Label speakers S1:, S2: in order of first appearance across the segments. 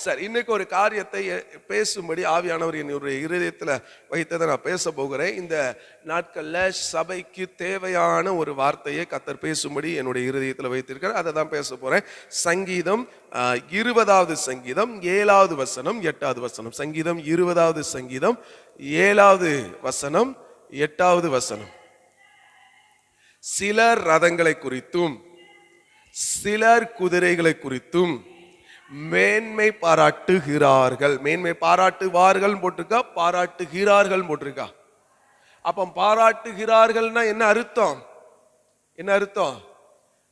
S1: சரி, இன்னைக்கு ஒரு காரியத்தை பேசும்படி ஆவியானவர் என்னுடைய இருதயத்தில் வைத்ததை நான் பேச போகிறேன். இந்த நாட்கள்ல சபைக்கு தேவையான ஒரு வார்த்தையை கர்த்தர் பேசும்படி என்னுடைய இருதயத்தில் வைத்திருக்கிறார். அதை தான் பேச போறேன். சங்கீதம் 20வது சங்கீதம் 7வது வசனம் 8வது வசனம். சங்கீதம் 20வது சங்கீதம் 7வது வசனம் 8வது வசனம். சிலர் ரதங்களை குறித்தும் சிலர் குதிரைகளை குறித்தும் மேன்மை பாராட்டுகிறார்கள். மேன்மை பாராட்டுவார்கள் போட்டிருக்கா, பாராட்டுகிறார்கள் போட்டிருக்கா. அப்ப பாராட்டுகிறார்கள்னா என்ன அர்த்தம்? என்ன அர்த்தம்?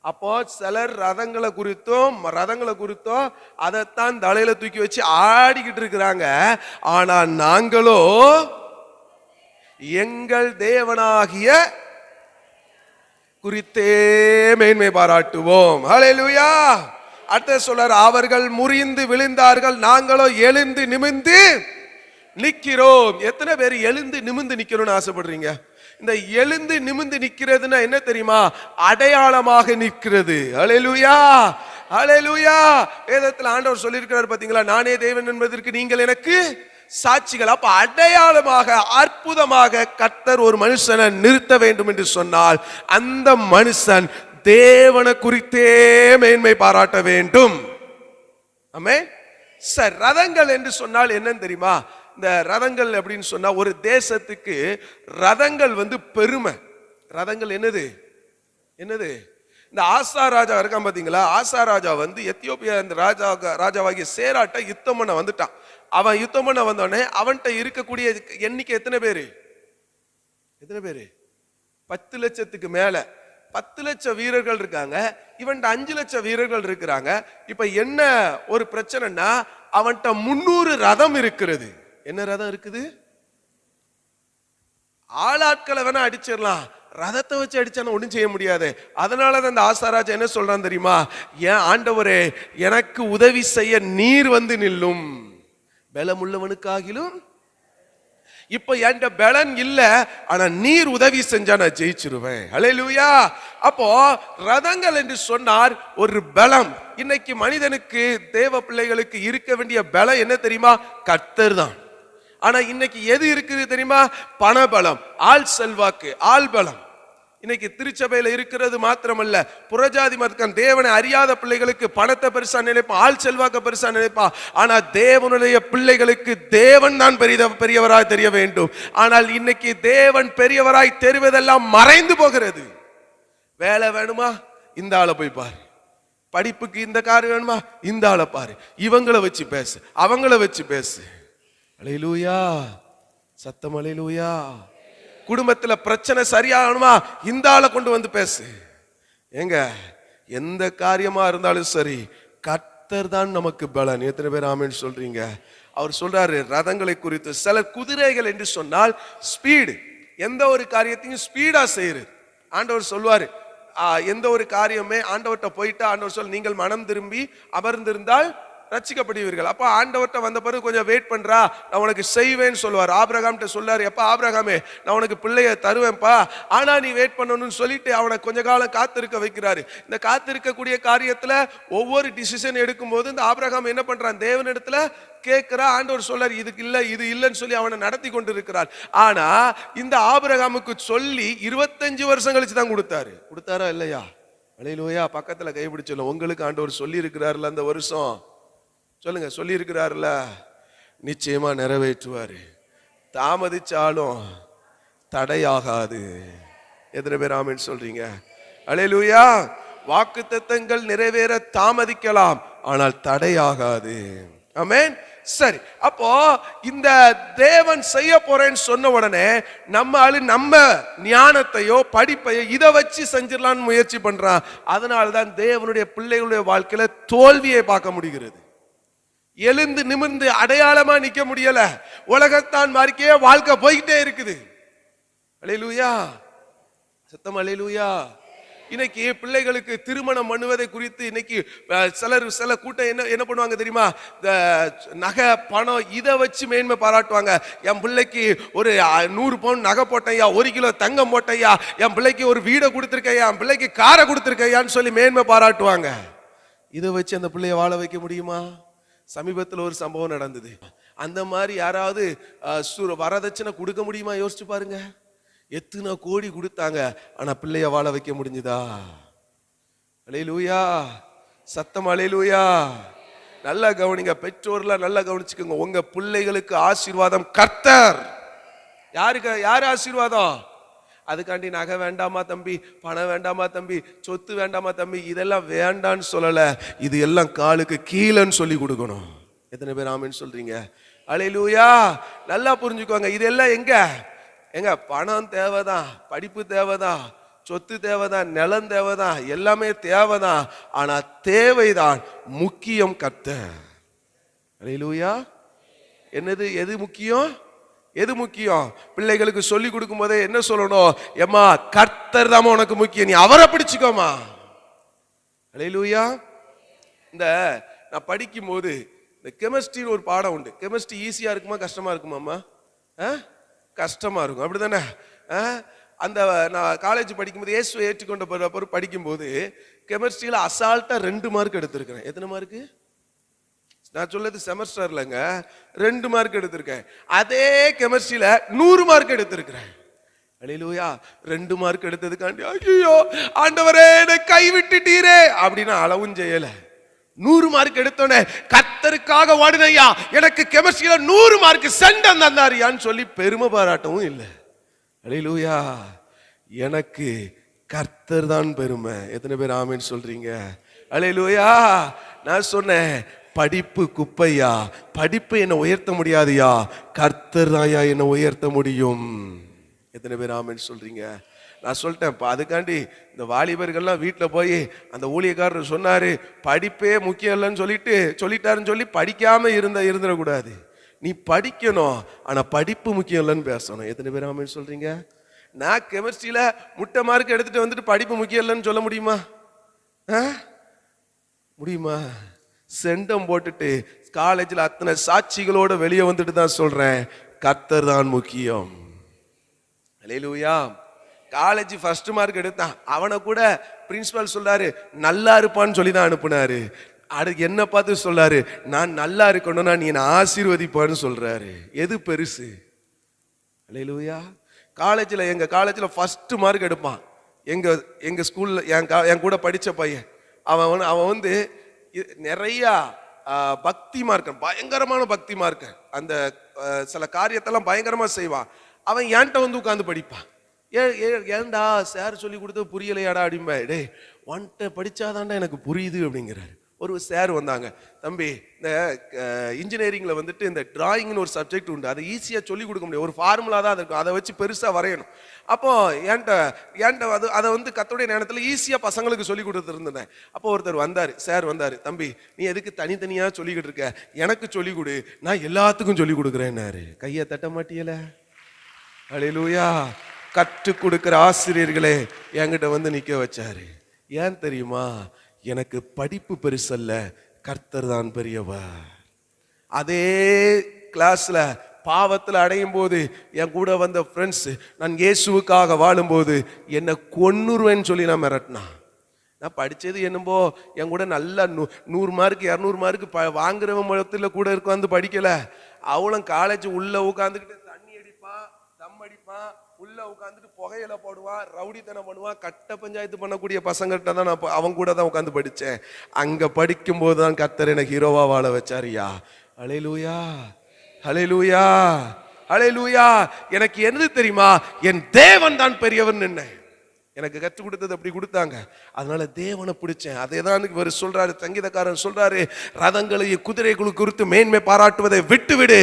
S1: அப்போ சிலர் ரதங்களை குறித்தும் அதைத்தான் தலையில தூக்கி வச்சு ஆடிக்கிட்டு இருக்கிறாங்க. ஆனா நாங்களோ எங்கள் தேவனாகிய குறித்தே மேன்மை பாராட்டுவோம். ஹல்லேலூயா. அடுத்த சொல்றார், அவர்கள் முறிந்து விழுந்தார்கள், நாங்களோ எழுந்து நிமிர்ந்து நிக்கிறோம். எத்தனை பேர் எழுந்து நிமிர்ந்து நிக்கணும்னு ஆசைப்படுறீங்க? இந்த எழுந்து நிமிர்ந்து நிக்கிறதுன்னா என்ன தெரியுமா? அடையாளமாக நிற்கிறது. ஹல்லேலூயா, ஹல்லேலூயா. வேதத்தில் ஆண்டவர் சொல்லியிருக்கிறார் பாத்தீங்களா, நானே தேவன் என்பதற்கு நீங்கள் எனக்கு சாட்சிகள். அப்ப அடையாளமாக அற்புதமாக கர்த்தர் ஒரு மனுஷனை நிறுத்த வேண்டும் என்று சொன்னால் அந்த மனுஷன் தேவனை குறித்தே மேன்மை பாராட்ட வேண்டும். ஆமென். சார், ரதங்கள் என்று சொன்னால் என்னன்னு தெரியுமா? இந்த ரதங்கள் அப்படின்னு சொன்னா ஒரு தேசத்துக்கு ரதங்கள் பெருமை. ரதங்கள் என்னது? இந்த ஆசா ராஜா இருக்கான் பாத்தீங்களா? ஆசா ராஜா எத்தியோப்பியா இந்த ராஜாவாகிய சேராட்ட யுத்தம் பண்ண வந்துட்டான். அவன் யுத்தம் பண்ண வந்தோடனே அவன்கிட்ட இருக்கக்கூடிய எண்ணிக்கை எத்தனை பேரு? 10 லட்சத்துக்கு மேல. 10 லட்சம் வீரர்கள் இருக்காங்க. இவன்ட்ட 5 லட்சம் வீரர்கள் இருக்கிறாங்க. இப்ப என்ன ஒரு பிரச்சனைனா, அவன்கிட்ட 300 ரதம் இருக்கிறது. என்ன ரதம் இருக்குது? ஆளாட்களை வேணா அடிச்சிடலாம், ரதத்தை வச்சு அடிச்சான ஒன்றும் செய்ய முடியாது. அதனாலதான் அந்த ஆசாராஜா என்ன சொல்றான் தெரியுமா? ஏன் ஆண்டவரே, எனக்கு உதவி செய்ய நீர் நில்லும், பலமுள்ளவனுக்காகிலும். இப்ப என்கிட்ட பலன் இல்ல, ஆனா நீர் உதவி செஞ்சா நான் ஜெயிச்சிருவேன். ஹல்லேலூயா. அப்போ ரதங்கள் என்று சொன்னார் ஒரு பலம். இன்னைக்கு மனிதனுக்கு, தேவ பிள்ளைகளுக்கு இருக்க வேண்டிய பலம் என்ன தெரியுமா? கர்த்தர் தான். ஆனா இன்னைக்கு எது இருக்குது தெரியுமா? பணபலம், ஆள் செல்வாக்கு, ஆள் பலம். இன்னைக்கு திருச்சபையில இருக்கிறது மாத்திரமல்ல, புறஜாதி மதம் தேவனை அறியாத பிள்ளைகளுக்கு பணத்தை பெருசா நினைப்பான், ஆள் செல்வாக்க பெருசா நினைப்பான். ஆனா தேவனுடைய பிள்ளைகளுக்கு தேவன் தான் பெரியவராய் தெரிய வேண்டும். ஆனால் இன்னைக்கு தேவன் பெரியவராய் தெரிவதெல்லாம் மறைந்து போகிறது. வேலை வேணுமா? இந்த ஆளை போய் பாரு. படிப்புக்கு இந்த கார் வேணுமா? இந்த ஆளை பாரு. இவங்களை வச்சு பேசு, அவங்கள வச்சு பேசு. அல்லேலூயா. சத்தம் அல்லேலூயா. குடும்பத்துல பிரச்சனை சரியாகணுமா? இந்த ஆளை கொண்டு பேசு. ஏங்க, எந்த காரியமா இருந்தாலும் சரி, கர்த்தர் தான் நமக்கு பலன். எத்தனை பேர் ஆமென் சொல்றீங்க? அவர் சொல்றாரு ரதங்களை குறித்து. சில குதிரைகள் என்று சொன்னால் ஸ்பீடு, எந்த ஒரு காரியத்தையும் ஸ்பீடா செய்யுது. ஆண்டவர் சொல்வாரு, எந்த ஒரு காரியமே ஆண்டவர்கிட்ட போயிட்டு ஆண்டவர் சொல், நீங்கள் மனம் திரும்பி அமர்ந்திருந்தால் ரட்சிக்கப்படுவீர்கள். அப்ப ஆண்டவர்கிட்ட வந்த பிறகு கொஞ்சம் வெயிட் பண்றா, நான் உனக்கு செய்வேன்னு சொல்லுவார். ஆபிரகாம்கிட்ட சொல்லாரு, எப்ப ஆபிரகாமே, நான் உனக்கு பிள்ளைய தருவேன்ப்பா, ஆனா நீ வெயிட் பண்ணணும்னு சொல்லிட்டு அவனை கொஞ்ச காலம் காத்திருக்க வைக்கிறாரு. இந்த காத்திருக்கக்கூடிய காரியத்துல ஒவ்வொரு டிசிஷன் எடுக்கும் போது இந்த ஆபிரகாம் என்ன பண்றான்? தேவனிடத்துல கேட்கிறா. ஆண்டவர் சொல்லாரு, இதுக்கு இல்ல, இது இல்லைன்னு சொல்லி அவனை நடத்தி கொண்டு இருக்கிறார். ஆனா இந்த ஆபிரகாமுக்கு சொல்லி 25 வருஷம் கழிச்சு தான் கொடுத்தாரா இல்லையா? அல்லேலூயா. பக்கத்துல கைப்பிடிச்சல, உங்களுக்கு ஆண்டவர் சொல்லி இருக்கிறாருல, அந்த வருஷம் சொல்லுங்க, சொல்லி இருக்கிறாருல, நிச்சயமா நிறைவேற்றுவாரு. தாமதிச்சாலும் தடையாகாது. எத்தனை பேர் ஆமென் சொல்றீங்க? அல்லேலூயா. வாக்குத்தத்தங்கள் நிறைவேற தாமதிக்கலாம், ஆனால் தடையாகாது. ஆமென். சரி, அப்போ இந்த தேவன் செய்ய போறேன்னு சொன்ன உடனே நம்ம ஞானத்தையோ படிப்பையோ இதை வச்சு செஞ்சிடலான்னு முயற்சி பண்றான். அதனால்தான் தேவனுடைய பிள்ளைகளுடைய வாழ்க்கையில தோல்வியை பார்க்க முடிகிறது. எழுந்து நிமிர்ந்து அடையாளமா நிக்க முடியல. உலகத்தான் மார்க்கே வாழ்க்கை போய்கிட்டே இருக்குது. அல்லேலூயா. சத்தம் அல்லேலூயா. இன்னைக்கு பிள்ளைகளுக்கு திருமணம் பண்ணுவதை குறித்து இன்னைக்கு சில கூட்டம் என்ன பண்ணுவாங்க தெரியுமா? இந்த நகை பணம் இதை வச்சு மேன்மை பாராட்டுவாங்க. என் பிள்ளைக்கு ஒரு 100 பவுன் நகை போட்டையா, 1 கிலோ தங்கம் போட்டையா, என் பிள்ளைக்கு ஒரு வீடை கொடுத்துருக்கையா, என் பிள்ளைக்கு காரை கொடுத்துருக்கையான்னு சொல்லி மேன்மை பாராட்டுவாங்க. இதை வச்சு அந்த பிள்ளைய வாழ வைக்க முடியுமா? சமீபத்தில் ஒரு சம்பவம் நடந்தது. அந்த மாதிரி யாராவது வரதட்சணை கொடுக்க முடியுமா? யோசிச்சு பாருங்க. எத்தனை கோடி கொடுத்தாங்க, ஆனா பிள்ளைய வாழ வைக்க முடிஞ்சுதா? அல்லேலூயா, சத்தம் அல்லேலூயா. நல்லா கவனிங்க, பெற்றோர்லாம் நல்லா கவனிச்சுக்கோங்க. உங்க பிள்ளைகளுக்கு ஆசீர்வாதம் கர்த்தர். யாரு ஆசீர்வாதம்? அதுக்காண்டி நகை வேண்டாமா தம்பி, பணம் வேண்டாமா தம்பி, சொத்து வேண்டாமா தம்பி, இதெல்லாம் வேண்டான்னு சொல்லல. இது எல்லாம் காலுக்கு கீழன்னு சொல்லி கொடுக்கணும். எத்தனை பேர் ஆமென் சொல்றீங்க? அல்லேலூயா. நல்லா புரிஞ்சுக்கோங்க. இதெல்லாம் எங்க பணம் தேவைதான், படிப்பு தேவைதான், சொத்து தேவைதான், நிலம் தேவைதான், எல்லாமே தேவைதான். ஆனா தேவைதான் முக்கியம் கர்த்தர். அல்லேலூயா. என்னது? எது முக்கியம்? எது முக்கியம்? பிள்ளைகளுக்கு சொல்லி கொடுக்கும் போதே என்ன சொல்லணும்? ஏம்மா கர்த்தர் தான் உனக்கு முக்கியம், நீ அவரை பிடிச்சுக்கோமா. அல்லேலூயா. இந்த நான் படிக்கும் போது இந்த கெமிஸ்ட்ரி ஒரு பாடம் உண்டு. கெமிஸ்ட்ரி ஈஸியா இருக்குமா கஷ்டமா இருக்குமாம்மா? கஷ்டமா இருக்கும், அப்படிதானே? அந்த நான் காலேஜ் படிக்கும்போது இயேசுவை ஏற்றுக்கொண்ட பிறகு படிக்கும்போது கெமிஸ்ட்ரியில அசால்ட்டா 2 மார்க் எடுத்திருக்கிறேன். எத்தனை மார்க்கு? நான் சொல்றது செமஸ்டர்லங்க 2 மார்க் எடுத்திருக்கேன். அதே கெமிஸ்ட்ரியில 100 மார்க் எடுத்திருக்கிறேன். அல்லேலூயா. 2 மார்க் எடுத்ததுக்காண்டி ஐயோ ஆண்டவரே என்னை கைவிட்டுட்டீரே அப்படின்னு அளவும் செய்யல. 100 மார்க் எடுத்தோன்னே கர்த்தருக்காக ஓடுனையா, எனக்கு கெமிஸ்ட்ரியில 100 மார்க் சென்டம் தந்தாரியான்னு சொல்லி பெருமை பாராட்டவும் இல்லை. அல்லேலூயா. எனக்கு கர்த்தர் தான் பெருமை. எத்தனை பேர் ஆமென் சொல்றீங்க? அல்லேலூயா. நான் சொன்னேன், படிப்பு குப்பையா, படிப்பு என்னை உயர்த்த முடியாதுயா, கர்த்தர் தான்யா என்னை உயர்த்த முடியும். எத்தனை பேர் ஆமென் சொல்றீங்க? நான் சொல்லிட்டேன், அதுக்காண்டி இந்த வாலிபர்கள்லாம் வீட்டில் போய் அந்த ஊழியக்காரர் சொன்னாரு படிப்பே முக்கியம் இல்லைன்னு சொல்லிட்டாருன்னு சொல்லி படிக்காம இருந்துடக்கூடாது. நீ படிக்கணும், ஆனா படிப்பு முக்கியம் இல்லைன்னு பேசணும். எத்தனை பேர் ஆமென் சொல்றீங்க? நான் கெமிஸ்ட்ரியில முட்டை மார்க் எடுத்துட்டு வந்துட்டு படிப்பு முக்கியம் இல்லைன்னு சொல்ல முடியுமா? முடியுமா? செண்டம் போட்டுட்டு காலேஜில் அத்தனை சாட்சிகளோட வெளியே வந்துட்டு தான் சொல்றேன், கர்த்தர் தான் முக்கியம். அல்லேலூயா. காலேஜ் ஃபர்ஸ்ட் மார்க் எடுத்தான், அவனை கூட பிரின்சிபல் சொல்றாரு நல்லா இருப்பான்னு சொல்லி தான் அனுப்புனாரு. அதுக்கு என்ன பார்த்து சொல்றாரு, நான் நல்லா இருக்கணும்னா நீ என்ன ஆசீர்வதிப்பான்னு சொல்றாரு. எது பெருசு? அல்லேலூயா. எங்க காலேஜ்ல ஃபர்ஸ்ட் மார்க் எடுப்பான். எங்க ஸ்கூல்ல என் கூட படிச்ச பையன். அவன் வந்து நிறைய பக்தி மார்க்கன், பயங்கரமான பக்தி மார்க்கன். அந்த சில காரியத்தெல்லாம் பயங்கரமா செய்வான். அவன் என்கிட்ட வந்து உட்காந்து படிப்பான். ஏன்டா சார் சொல்லி கொடுத்தது புரியலையாடா அப்படின்பா. டே ஒன்ட்ட படிச்சாதான்டா எனக்கு புரியுது அப்படிங்கிறாரு. ஒரு சார் வந்தாங்க, தம்பி இந்த இன்ஜினியரிங்ல வந்துட்டு இந்த டிராயிங்னு ஒரு சப்ஜெக்ட் உண்டு, அதை ஈஸியா சொல்லி கொடுக்க முடியும், ஒரு ஃபார்முலா தான் இருக்கும், அதை வச்சு பெருசா வரையணும். அப்போ ஏன்ட்ட அதை வந்து கர்த்தருடைய நேரத்தில் ஈஸியா பசங்களுக்கு சொல்லி கொடுத்துருந்தேன். அப்போ ஒருத்தர் வந்தாரு, சார் வந்தாரு, தம்பி நீ எதுக்கு தனித்தனியா சொல்லிக்கிட்டு இருக்க, எனக்கு சொல்லி கொடு, நான் எல்லாத்துக்கும் சொல்லி கொடுக்குறேன்னாரு. கையை தட்ட மாட்டியல? அல்லேலூயா. கற்றுக் கொடுக்கிற ஆசிரியர்களே என்கிட்ட வந்து நிக்க வச்சாரு. ஏன் தெரியுமா? எனக்கு படிப்பு பெருசல்ல, கர்த்தர் தான் பெரியவர். அதே கிளாஸ்ல பாவத்தில் அடையும் போது என் கூட வந்த ஃப்ரெண்ட்ஸ் நான் இயேசுவுக்காக வாழும்போது என்னை கொன்னுருவேன்னு சொல்லி நான் மிரட்டினான். நான் படித்தது என்னமோ என் கூட நல்லா 100 மார்க் 200 மார்க் வாங்குறவன் முகத்தில் கூட உட்காந்து படிக்கல. அவளும் காலேஜ் உள்ள உட்காந்துக்கிட்டு தண்ணி அடிப்பான், தம் அடிப்பான், உள்ள உட்காந்துட்டு புகையில போடுவான், ரவுடித்தனம் பண்ணுவான், கட்ட பஞ்சாயத்து பண்ணக்கூடிய பசங்கள்கிட்ட தான் நான் அவங்க கூட தான் உட்காந்து படித்தேன். அங்க படிக்கும் போது தான் கர்த்தர் எனக்கு ஹீரோவா வாழ வச்சாரியா. அல்லேலூயா, அல்லேலூயா, அல்லேலூயா. எனக்கு என்ன தெரியுமா? என் தேவன் தான் பெரியவன். எனக்கு கற்றுக் கொடுத்தது அப்படி கொடுத்தாங்க, அதனால தேவனை பிடிச்சேன். அதே தான் இவர் சொல்றாரு, சங்கீதக்காரன் சொல்றாரு, ரதங்களையும் குதிரைகளை குறித்து மேன்மை பாராட்டுவதை விட்டுவிடு,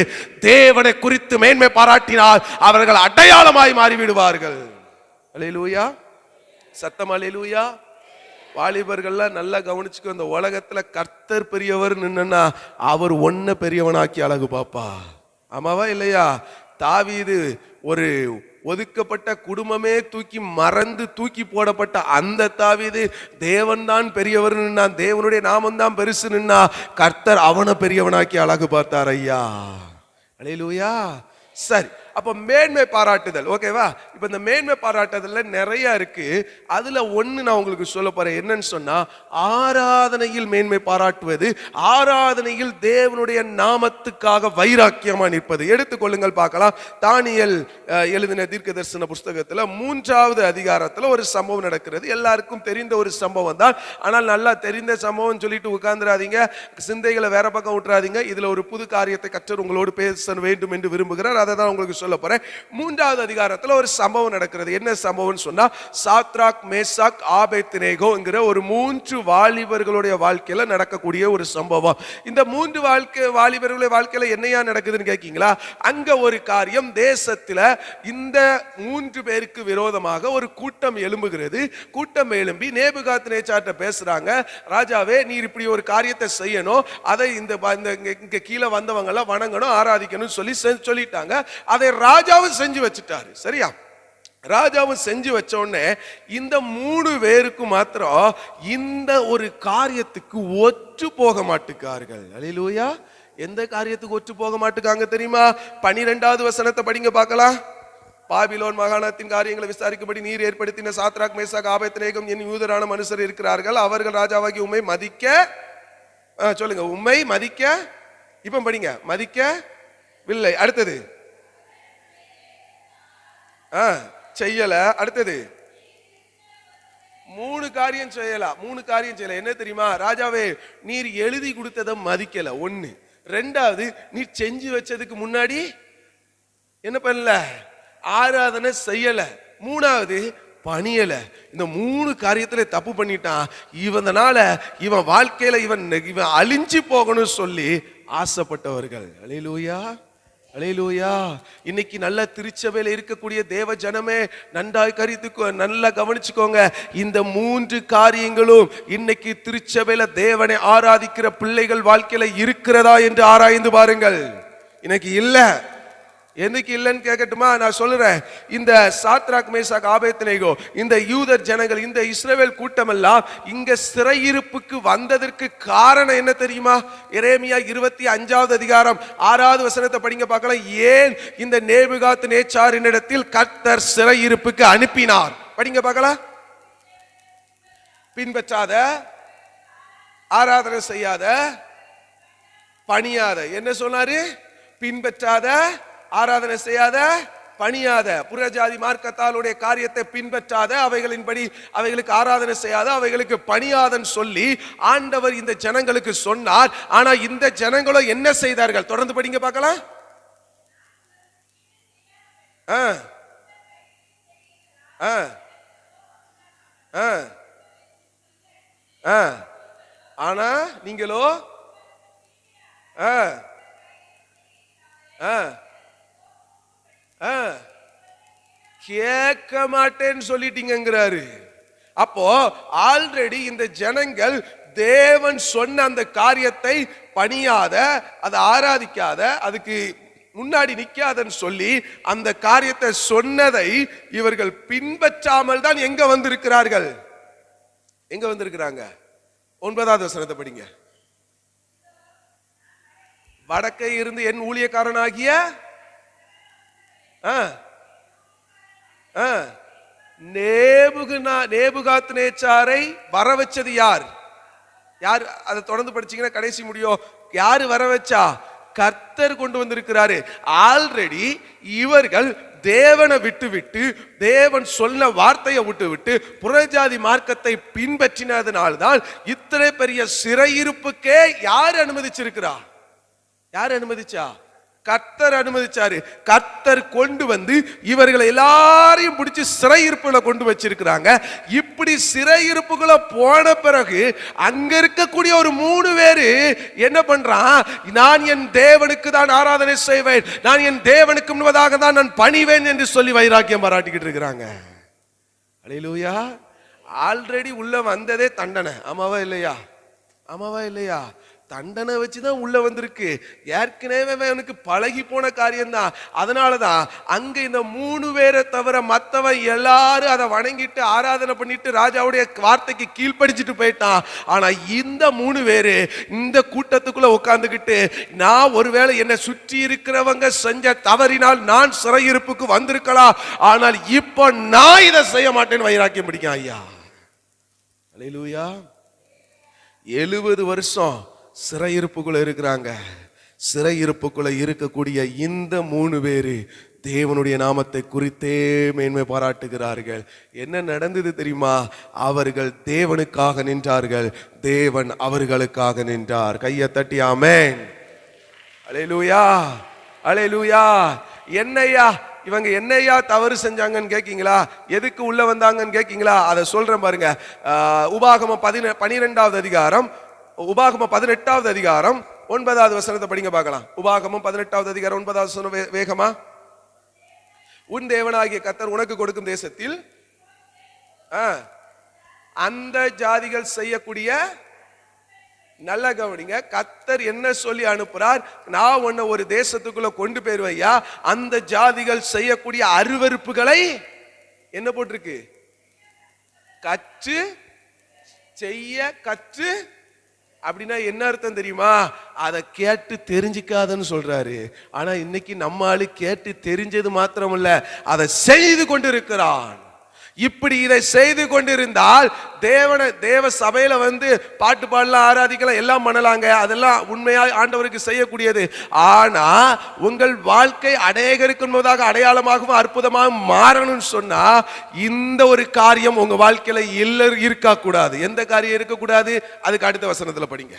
S1: தேவனை குறித்து மேன்மை பாராட்டினால் அவர்கள் அடையாளமாய் மாறிவிடுவார்கள். அல்லேலூயா, சத்தம் அல்லேலூயா. வாலிபர்கள்லாம் நல்லா கவனிச்சுக்கோ, இந்த உலகத்துல கர்த்தர் பெரியவர் நின்னா அவர் ஒன்ன பெரியவனாக்கி அழகு பாப்பா. ஆமாவா இல்லையா? தாவீது ஒரு ஒதுக்கப்பட்ட குடும்பமே தூக்கி போடப்பட்ட அந்த தாவீது தேவன் தான் பெரியவர் நின்னா, தேவனுடைய நாமம் தான் பெருசு நின்னா, கர்த்தர் அவனை பெரியவனாக்கி அழகு பார்த்தார் ஐயா. அல்லேலூயா. சரி, அப்ப மேன்மை பாராட்டுதல் ஓகேவா? இப்ப இப்ப இந்த மேன்மை பாராட்டுறதுல நிறைய இருக்கு. அதுல ஒண்ணு நான் உங்களுக்கு சொல்ல போறேன். என்னன்னு சொன்னா, ஆராதனையில் மேன்மை பாராட்டுவது, ஆராதனையில் தேவனுடைய நாமத்துக்காக வைராக்கியமா நிற்பது. எடுத்துக்கொள்ளுங்கள் பார்க்கலாம். தானியேல் எழுதின தீர்க்க தரிசன புஸ்தகத்துல 3வது அதிகாரத்துல ஒரு சம்பவம் நடக்கிறது. எல்லாருக்கும் தெரிந்த ஒரு சம்பவம் தான். ஆனால் நல்லா தெரிந்த சம்பவம் சொல்லிட்டு உட்கார்ந்துடாதீங்க, சிந்தைகளை வேற பக்கம் விட்டுறாதீங்க. இதுல ஒரு புது காரியத்தை கர்த்தர் உங்களோடு பேச வேண்டும் என்று விரும்புகிறார். அதை தான் உங்களுக்கு சொல்ல போறேன். 3வது அதிகாரத்துல ஒரு சம்பவம் நடக்கிறது. என்ன சம்பவம் சொன்னா, சாத்ராக், மேசாக், ஆபேத்நேகோ என்கிற ஒரு 3 வாலிபர்களுடைய வாழ்க்கையில நடக்கக்கூடிய ஒரு சம்பவம். இந்த 3 வாலிபர்களுடைய வாழ்க்கையில என்னையா நடக்குதுன்னு கேட்கீங்களா? அங்க ஒரு காரியம், தேசத்துல இந்த 3 பேருக்கு விரோதமாக ஒரு கூட்டம் எழும்புகிறது. கூட்டம் எழும்பி நேபுகாத்நேச்சார்ட்ட பேசுறாங்க. ராஜாவே, நீர் இப்படி ஒரு காரியத்தை செய்யணும், அதை இங்க கீழே வந்தவங்க எல்லாம் வணங்கணும், ஆராதிக்கணும் சொல்லிட்டாங்க. அதை ராஜாவும் செஞ்சு வச்சுட்டாரு. சரியா? ராஜாவும் செஞ்சு வச்ச உடனே இந்த 3 பேருக்கு மாத்திரம் இந்த ஒரு காரியத்துக்கு ஒற்று போக மாட்டுக்கார்கள். அல்லேலூயா. எந்த காரியத்துக்கு ஒற்று போக மாட்டுக்காங்க தெரியுமா? 12வது வசனத்தை படிங்க பார்க்கலாம். பாபிலோன் மாகாணத்தின் காரியங்களை விசாரிக்கும்படி நீர் ஏற்படுத்தின சாத்ராக், மேசாக், ஆபேத்நேகோ என்னும் யூதரான மனுஷர் இருக்கிறார்கள். அவர்கள் ராஜாவாகி உம்மை மதிக்க, சொல்லுங்க, உம்மை மதிக்க, இப்ப படிங்க, மதிக்கவில்லை. அடுத்தது செய்யல. அடுத்தது 3 காரியம் செய்யலாம். 3 காரியம் செய்யல. என்ன தெரியுமா? ராஜாவே, நீர் எழுதி கொடுத்ததை மதிக்கல. 1. 2வது, நீர் செஞ்சு வச்சதுக்கு முன்னாடி என்ன பண்ணல? ஆராதனை செய்யல. 3வது, பணியல. இந்த 3 காரியத்துல தப்பு பண்ணிட்டான். இவனால இவன் வாழ்க்கையில இவன் அழிஞ்சு போகணும் சொல்லி ஆசைப்பட்டவர்கள். அல்லேலூயா, அல்லேலூயா. இன்னைக்கு நல்ல திருச்சபையில இருக்கக்கூடிய தேவ ஜனமே, நன்றாய் நல்லா கவனிச்சுக்கோங்க. இந்த 3 காரியங்களும் இன்னைக்கு திருச்சபையில தேவனை ஆராதிக்கிற பிள்ளைகள் வாழ்க்கையில இருக்கிறதா என்று ஆராய்ந்து பாருங்கள். இன்னைக்கு இல்ல. என்னைக்கு இல்லைன்னு கேட்கட்டுமா? நான் சொல்றேன். இந்த சாத்ராக், மேசாக், ஆபேத்நேகோ, இந்த யூதர் ஜனங்கள், இந்த இஸ்ரவேல் கூட்டம் எல்லாம் இங்க சிறையிருப்புக்கு வந்ததற்கு காரணம் என்ன தெரியுமா? எரேமியா 25வது அதிகாரம் 6வது வசனத்தை படிங்க பார்க்கலாம். ஏன் இந்த நேபுகாத்நேச்சாரினிடத்தில் கர்த்தர் சிறையிருப்புக்கு அனுப்பினார்? படிங்க பார்க்கலாம். பின்பற்றாத, ஆராதனை செய்யாத, பணியாத. என்ன சொன்னாரு? பின்பற்றாத, ஆராதனை செய்யாத, பணியாத, புறஜாதி மார்க்கத்தாளுடைய காரியத்தை பின்பற்றாத, அவைகளின்படி அவைகளுக்கு ஆராதனை செய்யாத, அவைகளுக்கு பணியாதன்னு சொல்லி ஆண்டவர் இந்த ஜனங்களுக்கு சொன்னார். ஆனா இந்த ஜனங்களோ என்ன செய்தார்கள்? தொடர்ந்து படிங்க பார்க்கலாம். ஆனா நீங்களோ கேட்க மாட்டேன்னு சொல்லிட்டீங்கிறாரு. அப்போ ஆல்ரெடி இந்த ஜனங்கள் தேவன் சொன்ன அந்த காரியத்தை பணியாத, அதை ஆராதிக்காத, அதுக்கு முன்னாடி நிக்காதன்னு சொல்லி அந்த காரியத்தை சொன்னதை இவர்கள் பின்பற்றாமல் தான் எங்க வந்திருக்கிறார்கள்? எங்க வந்திருக்கிறாங்க? 9வது வசனத்தை படிங்க. வடக்கே இருந்து என் ஊழியக்காரனாகிய நேபுகாத்நேச்சாரை வர வச்சது யார்? யார்? அதை தொடர்ந்து படிச்சீங்கன்னா கடைசி முடியும். யாரு வர வச்சா? கர்த்தர் கொண்டு வந்திருக்கிறாரு. ஆல்ரெடி இவர்கள் தேவனை விட்டு தேவன் சொன்ன வார்த்தையை விட்டு புறஜாதி மார்க்கத்தை பின்பற்றினதுனால்தான் இத்தனை பெரிய சிறையிருப்புக்கே யார் அனுமதிச்சிருக்கிறா? யார் அனுமதிச்சா? கர்த்தர் அனுமதிச்சாரு. கர்த்தர் கொண்டு வந்து இவர்களை எல்லாரையும் பிடிச்சி சிறையிருப்புல கொண்டு வச்சிருக்கிறாங்க. இப்படி சிறையிருப்புகளை போன பிறகு அங்க இருக்கக்கூடிய ஒரு 3 பேரு என்ன பண்றான்? நான் என் தேவனுக்கு தான் ஆராதனை செய்வேன், நான் என் தேவனுக்கு முன்பதாக தான் நான் பணிவேன் என்று சொல்லி வைராக்கியம் பாராட்டிக்கிட்டு இருக்கிறாங்க. அல்லேலூயா. ஆல்ரெடி உள்ள வந்ததே தண்டனை. ஆமாவா இல்லையா? ஆமாவா இல்லையா? தண்டனை வச்சுதான் உள்ள வந்திருக்கு. ஏற்கனவே அவனுக்கு பழகி போன காரியம்தான். அதனாலதான் அங்க இந்த 3 பேரை தவிர மத்தவன் எல்லாரும் அதை வணங்கிட்டு ஆராதனை பண்ணிட்டு ராஜாவுடைய வார்த்தைக்கு கீழ்ப்படிச்சிட்டு போயிட்டான். ஆனா இந்த 3 பேரு இந்த கூட்டத்துக்குள்ள உட்கார்ந்துகிட்டு, நான் ஒருவேளை என்னை சுற்றி இருக்கிறவங்க செஞ்ச தவறினால் நான் சிறையிருப்புக்கு வந்திருக்கலாம், ஆனால் இப்ப நான் இதை செய்ய மாட்டேன்னு வைராக்கியம் பிடிக்கும். ஐயா, அல்லேலூயா. 70 வருஷம் சிறையிருப்புக்குள்ள இருக்கிறாங்க. சிறையிருப்புக்குள்ள இருக்கக்கூடிய இந்த 3 பேரு தேவனுடைய நாமத்தை குறித்தே மேன்மை பாராட்டுகிறார்கள். என்ன நடந்தது தெரியுமா? அவர்கள் தேவனுக்காக நின்றார்கள், தேவன் அவர்களுக்காக நின்றார். கையை தட்டி ஆமென். அல்லேலூயா, அல்லேலூயா. என்னையா இவங்க என்னையா தவறு செஞ்சாங்கன்னு கேட்கீங்களா? எதுக்கு உள்ள வந்தாங்கன்னு கேட்கீங்களா? அதை சொல்றேன் பாருங்க. உபாகமம் 12வது அதிகாரம், உபாகமம் 18வது அதிகாரம் 9வது வசனத்தை படிங்க பார்க்கலாம். உபாகமம் 18வது அதிகாரம் 9வது வசனம் வேகமா. உன் தேவனாகிய கர்த்தர் உனக்கு கொடுக்கும் தேசத்தில் அந்த ஜாதிகள் செய்யக்கூடிய, நல்ல கவனிங்க, கர்த்தர் என்ன சொல்லி அனுப்புறார்? நான் உன்னை ஒரு தேசத்துக்குள்ள கொண்டு போயிருவையா, அந்த ஜாதிகள் செய்யக்கூடிய அருவருப்புகளை என்ன போட்டிருக்கு? கற்று செய்ய கற்று. அப்படின்னா என்ன அர்த்தம் தெரியுமா? அதை கேட்டு தெரிஞ்சுக்காதன்னு சொல்றாரு. ஆனா இன்னைக்கு நம்ம ஆளு கேட்டு தெரிஞ்சது மாத்திரமல்ல, அதை செய்து கொண்டிருக்கிறான். இப்படி இதை செய்து கொண்டிருந்தால் தேவ சபையில வந்து பாட்டு பாடலாம், ஆராதிக்கலாம், எல்லாம் பண்ணலாங்க, அதெல்லாம் உண்மையா ஆண்டவருக்கு செய்யக்கூடியது. ஆனா உங்கள் வாழ்க்கை அநேகருக்கு என்பதாக அடையாளமாகவும் அற்புதமாக மாறணும்னு சொன்னா இந்த ஒரு காரியம் உங்க வாழ்க்கையில இருக்க கூடாது. எந்த காரியம் இருக்கக்கூடாது? அதுக்கு அடுத்த வசனத்துல படிங்க.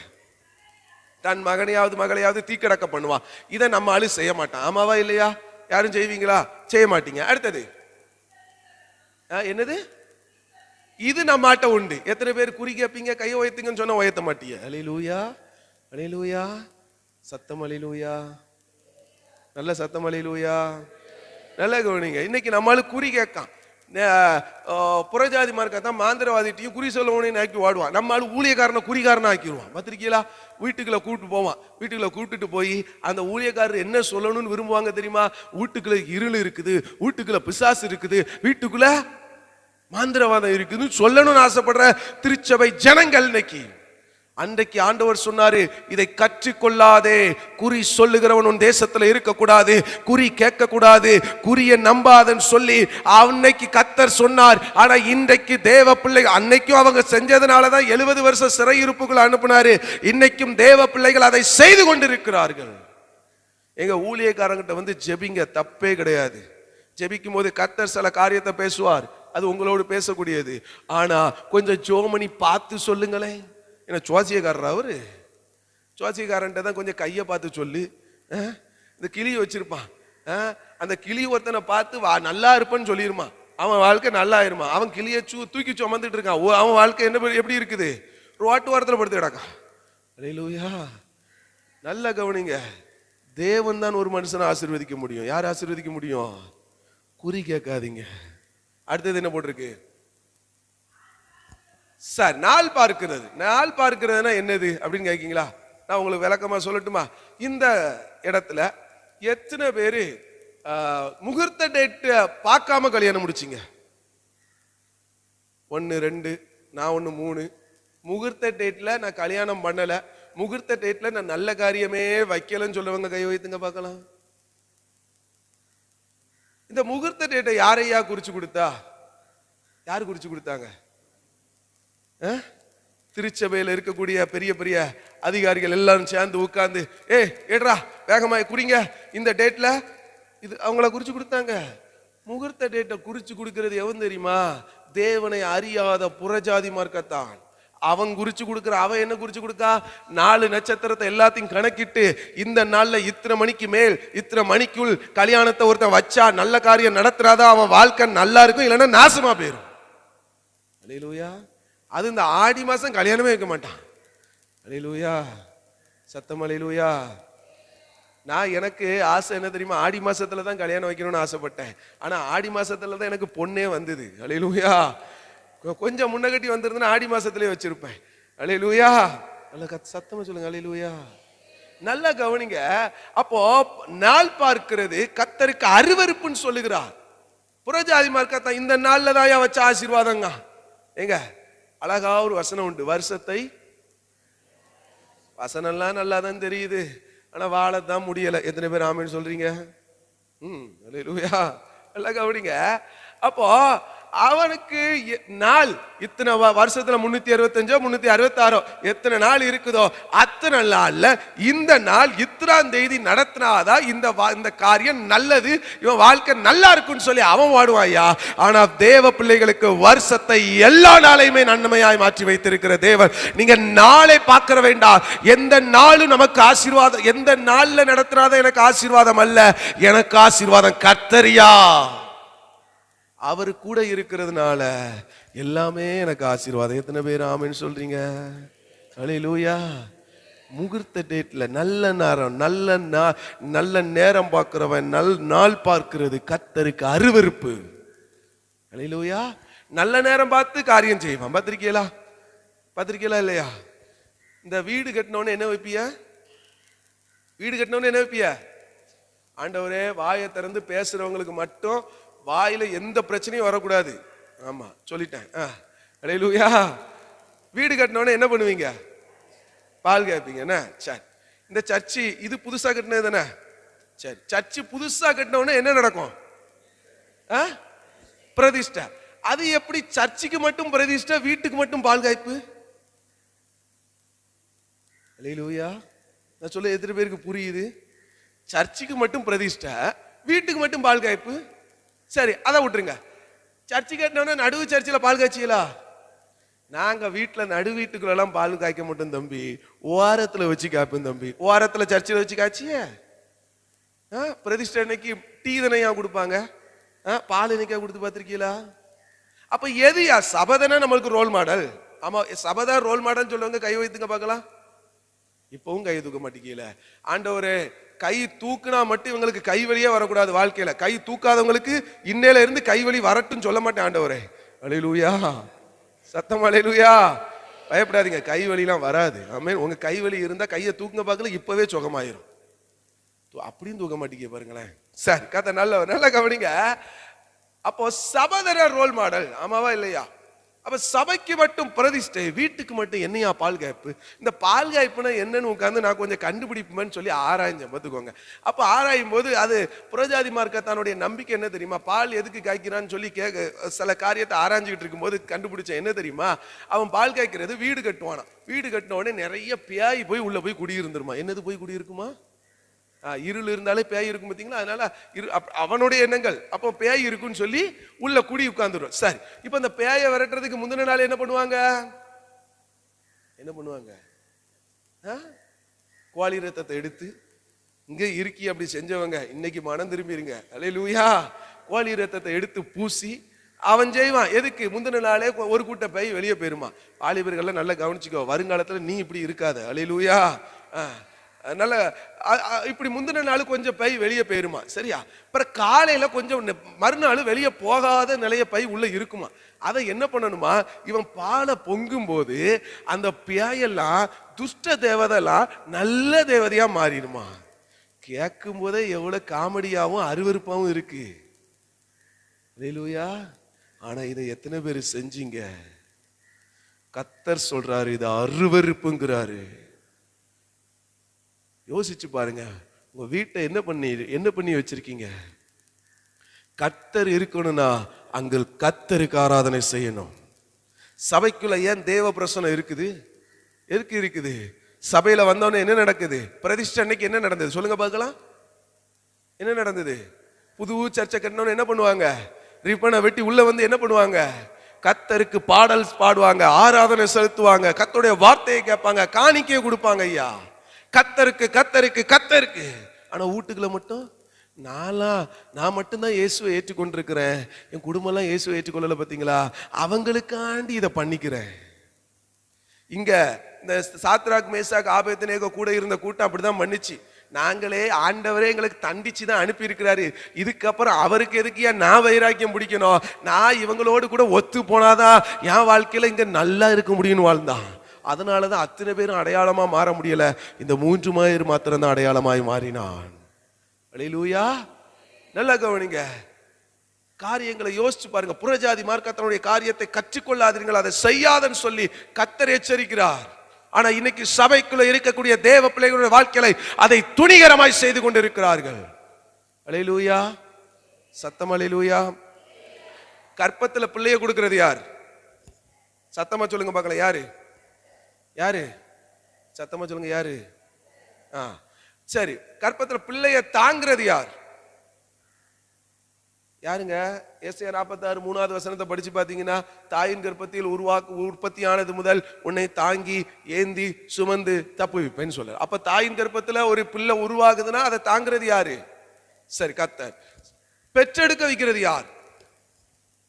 S1: தன் மகனையாவது மகளையாவது தீக்கடக்க பண்ணுவான். இதை நம்ம ஆளு செய்ய மாட்டான். ஆமாவா இல்லையா? யாரும் செய்வீங்களா? செய்ய மாட்டீங்க. அடுத்தது என்னது? இது நம்மாட்ட உண்டு. எத்தனை பேர் குறி கேப்பீங்க? கையை உயர்த்துங்கன்னு சொன்னா உயர்த்த மாட்டீங்க. அல்லேலூயா, அல்லேலூயா. சத்தம் அல்லேலூயா, நல்ல சத்தம் அல்லேலூயா. நல்ல கவனிங்க. இன்னைக்கு நம்மளால குறி கேட்கான். புறஜாதி மார்க்கத்தான் மாந்திரவாதிட்டையும் குறி சொல்லவனையும் ஆக்கி வாடுவான். நம்மளால ஊழியக்காரனை குறிகாரனை ஆக்கிடுவான். பத்திரிக்கையில வீட்டுக்குள்ள கூப்பிட்டு போவான். வீட்டுக்குள்ள கூப்பிட்டுட்டு போய் அந்த ஊழியக்காரர் என்ன சொல்லணும்னு விரும்புவாங்க தெரியுமா? வீட்டுக்குள்ள இருள் இருக்குது, வீட்டுக்குள்ள பிசாசு இருக்குது, வீட்டுக்குள்ள மாந்திரவாதம் இருக்குதுன்னு சொல்லணும்னு ஆசைப்படுற திருச்சபை ஜனங்கள் இன்னைக்கு. அன்றைக்கு ஆண்டவர் சொன்னாரு, இதை கற்றுக்கொள்ளாதே, குறி சொல்லுகிறவன் உன் தேசத்துல இருக்கக்கூடாது, குறி கேட்க கூடாது, குறிய நம்பாதன்னு சொல்லி அன்னைக்கு கர்த்தர் சொன்னார். ஆனா இன்றைக்கு தேவ பிள்ளை, அன்னைக்கும் அவங்க செஞ்சதுனாலதான் 70 வருஷம் சிறையிருப்புகள் அனுப்பினாரு. இன்னைக்கும் தேவ பிள்ளைகள் அதை செய்து கொண்டிருக்கிறார்கள். எங்க ஊழியக்காரங்கிட்ட வந்து ஜெபிங்க, தப்பே கிடையாது. ஜெபிக்கும் போது கர்த்தர் சில காரியத்தை பேசுவார், அது உங்களோடு பேசக்கூடியது. ஆனா கொஞ்சம் ஜோமணி பார்த்து சொல்லுங்களேன். என்ன சுவாசியக்காரர் அவரு? சுவாசியக்காரன்ட்ட தான் கொஞ்சம் கையை பார்த்து சொல்லு. இந்த கிளியை வச்சிருப்பான், அந்த கிளி ஒருத்தனை பார்த்து நல்லா இருப்பேன்னு சொல்லிருமா, அவன் வாழ்க்கை நல்லா இருமா. அவன் கிளியை தூக்கி சுமந்துட்டு இருக்கான். அவன் வாழ்க்கை என்ன எப்படி இருக்குது? ரோட்டு வாரத்தில் படுத்து கிடக்கான். அல்லேலூயா. நல்ல கவனிங்க. தேவன் தான் ஒரு மனுஷனை ஆசீர்வதிக்க முடியும். யார் ஆசீர்வதிக்க முடியும்? குறி கேட்காதீங்க. அடுத்தது என்ன போட்டிருக்கு சார்? நாள் பார்க்கிறது. நாள் பார்க்கிறதுனா என்னது அப்படின்னு கேட்கீங்களா? நான் உங்களுக்கு விளக்கமா சொல்லட்டுமா? இந்த இடத்துல எத்தனை பேரு முகூர்த்த டேட் பார்க்காம கல்யாணம் முடிச்சிங்க? 1 2, நான் 1 3. முகூர்த்த டேட்ல நான் கல்யாணம் பண்ணல, முகூர்த்த டேட்ல நான் நல்ல காரியமே வைக்கலன்னு சொல்லுவாங்க. கை வைத்துங்க பார்க்கலாம். இந்த முகூர்த்த டேட்டை யாரையா குறிச்சு கொடுத்தா? யாரு குறிச்சு கொடுத்தாங்க? திருச்சபையில் இருக்கக்கூடிய பெரிய பெரிய அதிகாரிகள் எல்லாரும் சேர்ந்து உட்கார்ந்து, ஏட்ரா வேகமா குறிங்க இந்த டேட்ல, இது அவங்கள குறிச்சு கொடுத்தாங்க. முகூர்த்த டேட்டை குறிச்சு கொடுக்கிறது எவன் தெரியுமா? தேவனை அறியாத புறஜாதி மார்க்கத்தான். அவன் குறிச்சு கொடுக்கிற. அவன் என்ன குறிச்சு கொடுக்கா? 4 நட்சத்திரத்தை எல்லாத்தையும் கணக்கிட்டு இந்த நாள்ல இத்தனை மணிக்கு மேல் இத்தனை மணிக்குள் கல்யாணத்தை ஒருத்தன் வச்சா நல்ல காரியம் நடத்துறாதா அவன் வாழ்க்கை நல்லா இருக்கும், இல்லைன்னா நாசமா போயிரும். அல்லேலூயா. அது இந்த ஆடி மாசம் கல்யாணமே வைக்க மாட்டான். அல்லேலூயா, சத்தம் அல்லேலூயா. நான் எனக்கு ஆசை என்ன தெரியுமா? ஆடி மாசத்துல தான் கல்யாணம் வைக்கணும்னு ஆசைப்பட்டேன். ஆனா ஆடி மாசத்துல தான் எனக்கு பொண்ணே வந்தது. அல்லேலூயா. கொஞ்சம் முன்னகட்டி வந்திருந்தா ஆடி மாசத்திலே வச்சிருப்பேன். அல்லேலூயா. நல்ல சத்தமா சொல்லுங்க அல்லேலூயா. நல்லா கவனிங்க. அப்போ நாள் பார்க்கிறது கர்த்தருக்கு அருவருப்புன்னு சொல்லுகிறார். புறஜாதி மார்க்கத்தான் இந்த நாள்ல தான் வச்ச ஆசீர்வாதங்க. எங்க அழகா ஒரு வசனம் உண்டு, வருஷத்தை வசனம்லாம் நல்லா தான் தெரியுது, ஆனா வாழத்தான் முடியல. எத்தனை பேர் ஆமென்னு சொல்றீங்க? அல்லேலூயா. நல்லா கவனிங்க. அப்போ அவனுக்கு நாள் இத்தனை வருஷத்துல 365 366 எத்தனை நாள் இருக்குதோ அத்தனை நாள்ல இந்த நாள் இத்தனாம் தேதி நடத்தினாதான் இந்த காரியம் நல்லது, இவன் வாழ்க்கை நல்லா இருக்குன்னு சொல்லி அவன் வாடுவாயா. ஆனா தேவ பிள்ளைகளுக்கு வருஷத்தை எல்லா நாளையுமே நன்மையாய் மாற்றி வைத்திருக்கிற தேவன். நீங்க நாளை பார்க்க வேண்டாம். எந்த நாளும் நமக்கு ஆசீர்வாதம், எந்த நாள்ல நடத்தினாதான் எனக்கு ஆசீர்வாதம் அல்ல, எனக்கு ஆசீர்வாதம் கர்த்தரியா. அவர் கூட இருக்கிறதுனால எல்லாமே எனக்கு ஆசீர்வாதம். எத்தனை பேர் ஆமென்னு சொல்றீங்க? அல்லேலூயா. முகூர்த்த டேட்ல நல்ல நேரம், நல்ல நேரம் பார்க்கிறவன் நாள் பார்க்கிறது கர்த்தருக்கு அருவருப்பு. அல்லேலூயா. நல்ல நேரம் பார்த்து காரியம் செய்வான். பார்த்திருக்கீங்களா இல்லையா? இந்த வீடு கட்டினோன்னு என்ன வைப்பிய? வீடு கட்டினோன்னு என்ன வைப்பிய? ஆண்டவரே வாயை திறந்து பேசுறவங்களுக்கு மட்டும் வாயில எந்த பிரச்சனையும் வரக்கூடாது. ஆமா சொல்லிட்டேன். அல்லேலூயா. வீடு கட்டினோன்னு என்ன பண்ணுவீங்க? பால் கேட்பீங்க. என்ன சரி, இந்த சர்ச்சு இது புதுசா கட்டினது தானே? சரி, சர்ச்சு புதுசா கட்டினோன்னு என்ன நடக்கும்? பிரதிஷ்டை. அது எப்படி சர்ச்சுக்கு மட்டும் பிரதிஷ்டை, வீட்டுக்கு மட்டும் பால் காய்ப்பு? அல்லேலூயா. நான் சொல்ல எத்தனை பேருக்கு புரியுது? சர்ச்சுக்கு மட்டும் பிரதிஷ்டை, வீட்டுக்கு மட்டும் பால் காய்ப்பு. சரி, அதை விட்டுருங்க. சர்ச்சு கட்டினோன்னா நடுவு சர்ச்சில் பால் காய்ச்சியலா? நாங்க வீட்டுல நடு வீட்டுக்குள்ள எல்லாம் பால் காய்க்க மாட்டோம் தம்பி, ஓரத்துல வச்சு காய்ப்போம் தம்பி. ஓரத்துல சர்ச்சில் வச்சு காய்ச்சிய பிரதிஷ்டை அன்னைக்கு டீ தனையா கொடுப்பாங்க, பால் என்னைக்கா கொடுத்து பார்த்திருக்கீங்களா? அப்ப எதுயா? சபதனா நம்மளுக்கு ரோல் மாடல். ஆமா, சபதான் ரோல் மாடல் சொல்லுவாங்க. கை வைத்துங்க பார்க்கலாம். இப்பவும் கை தூக்க மாட்டேங்கல. ஆண்டவரே கை தூக்குனா மட்டும் இவங்களுக்கு கை வலியே வரக்கூடாது வாழ்க்கையில. கை தூக்காதவங்களுக்கு இன்னையில இருந்து கை வலி வரட்டும்னு சொல்ல மாட்டேன் ஆண்டவரே. அல்லேலூயா. சத்தம் அல்லேலூயா. பயப்படாதீங்க, கை வலிலாம் வராது. ஆமென். உங்க கை வலி இருந்தா கையை தூக்குங்க பார்க்கல, இப்பவே சுகமாயிரும். அப்படின்னு தூக்க மாட்டீங்க பாருங்களேன். சரி, கதை நல்லா கவனிங்க. அப்போ சபதர ரோல் மாடல். ஆமாவா இல்லையா? அப்ப சபைக்கு மட்டும் பிரதிஷ்டை, வீட்டுக்கு மட்டும் என்னையா பால் காய்ப்பு? இந்த பால் காய்ப்புனா என்னன்னு உட்கார்ந்து நான் கொஞ்சம் கண்டுபிடிப்பேன்னு சொல்லி ஆராய்ஞ்சேன். பார்த்துக்கோங்க. அப்ப ஆராயும் போது அது புறஜாதி மார்க்கத்தானுடைய நம்பிக்கை என்ன தெரியுமா? பால் எதுக்கு காய்க்கிறான்னு சொல்லி சில காரியத்தை ஆராய்ஞ்சிக்கிட்டு இருக்கும்போது கண்டுபிடிச்சேன். என்ன தெரியுமா? அவன் பால் காய்க்கிறது வீடு கட்டுவானா. வீடு கட்டின உடனே நிறைய பேய் போய் உள்ள போய் குடியிருந்துருமா. என்னது போய் குடியிருக்குமா? இருள் இருந்தாலே பேய் இருக்கும் பார்த்தீங்களா? அதனால அவனுடைய எண்ணங்கள். அப்போ பேய் இருக்குன்னு சொல்லி உள்ள குடி உட்கார்ந்துடும். சரி, இப்ப இந்த பேயை விரட்டுறதுக்கு முந்தின நாள் என்ன பண்ணுவாங்க? கோழி ரத்தத்தை எடுத்து இங்க இருக்கி அப்படி செஞ்சவங்க இன்னைக்கு மனம் திரும்பிருங்க. அல்லேலூயா. கோழி ரத்தத்தை எடுத்து பூசி அவன் செய்வான். எதுக்கு? முந்தின நாளே ஒரு கூட்ட பேய் வெளியே போயிருமா. வாலிபர்கள்லாம் நல்லா கவனிச்சுக்கோ, வருங்காலத்துல நீ இப்படி இருக்காத. அல்லேலூயா. அதனால இப்படி முந்தின நாள் கொஞ்சம் பை வெளியே போயிருமா. சரியா? அப்புறம் காலையில கொஞ்சம் மறுநாள் வெளியே போகாத நிலைய பை உள்ள இருக்குமா. அதை என்ன பண்ணணுமா? இவன் பாலை பொங்கும் போது அந்த பேயெல்லாம் துஷ்ட தேவதைலாம் நல்ல தேவதையா மாறிடுமா. கேட்கும் போதே எவ்வளவு காமெடியாவும் அருவருப்பாவும் இருக்கு. அல்லேலூயா. ஆனா இதை எத்தனை பேர் செஞ்சீங்க? கர்த்தர் சொல்றாரு இது அருவருப்புங்கிறாரு. யோசிச்சு பாருங்க, உங்க வீட்டை என்ன பண்ணி வச்சிருக்கீங்க? கர்த்தர் இருக்கணும்னா அங்கு கர்த்தருக்கு ஆராதனை செய்யணும். சபைக்குள்ள ஏன் தேவ பிரசனம் இருக்குது? இருக்குது. சபையில வந்தவொடனே என்ன நடக்குது? பிரதிஷ்டை அன்னைக்கு என்ன நடந்தது சொல்லுங்க பார்க்கலாம். என்ன நடந்தது? புது சர்ச்சை கட்டினவன என்ன பண்ணுவாங்க? ரிப்பனை வெட்டி உள்ள வந்து என்ன பண்ணுவாங்க? கர்த்தருக்கு பாடல் பாடுவாங்க, ஆராதனை செலுத்துவாங்க, கர்த்தருடைய வார்த்தையை கேட்பாங்க, காணிக்கையை கொடுப்பாங்க. ஐயா, கர்த்தருக்கு கர்த்தருக்கு கர்த்தருக்கு. ஆனா வீட்டுக்குள்ள மட்டும் நான் மட்டும்தான் இயேசுவை ஏற்றுக்கொண்டிருக்கிறேன், என் குடும்பம் எல்லாம் இயேசுவை ஏற்றுக்கொள்ளல. பார்த்தீங்களா? அவங்களுக்காண்டி இதை பண்ணிக்கிறேன். இங்க இந்த சாத்ராக் மேசாக் ஆபேத்நேகோ கூட இருந்த கூட்டம் அப்படிதான் பண்ணிச்சு. நாங்களே ஆண்டவரே எங்களுக்கு தண்டிச்சு தான் அனுப்பி இருக்கிறாரு, இதுக்கப்புறம் அவருக்கு எதுக்கு நான் வைராக்கியம் பிடிக்கணும், நான் இவங்களோடு கூட ஒத்து போனாதான் என் வாழ்க்கையில இங்க நல்லா இருக்க முடியும்னு வாழ்ந்தான். அதனாலதான் அத்தனை பேரும் அடையாளமா மாற முடியல. இந்த 3 பேர் மாத்திரம் தான் அடையாளமாய் மாறினான். அல்லேலூயா. நல்லா கவனிங்க, காரியங்களை யோசிச்சு பாருங்க. புறஜாதி மார்க்கத்தினுடைய காரியத்தை கற்றுக்கொள்ளாதீர்கள், அதை செய்யாதன்னு சொல்லி கர்த்தர் எச்சரிக்கிறார். ஆனா இன்னைக்கு சபைக்குள்ள இருக்கக்கூடிய தேவ பிள்ளைகளுடைய வாழ்க்கையை அதை துணிகரமாய் செய்து கொண்டிருக்கிறார்கள். அல்லேலூயா. சத்தம் அல்லேலூயா. கற்பத்துல பிள்ளைய கொடுக்கிறது யார்? சத்தமா சொல்லுங்க பார்க்கலாம். யாரு? யாரு? சத்தமா சொல்லுங்க. யாரு? சரி, கற்பத்துல பிள்ளைய தாங்கிறது யார்? யாருங்க? ஏசாயா 46:3 வசனத்தை படிச்சு பாத்தீங்கன்னா, தாயின் கர்ப்பத்தில் உற்பத்தியானது முதல் உன்னை தாங்கி ஏந்தி சுமந்து தப்புவிப்பேன்னு சொல்ல. அப்ப தாயின் கர்ப்பத்துல ஒரு பிள்ளை உருவாகுதுன்னா அதை தாங்கிறது யாரு? சரி, கர்த்தர். பெற்றெடுக்க வைக்கிறது யார்?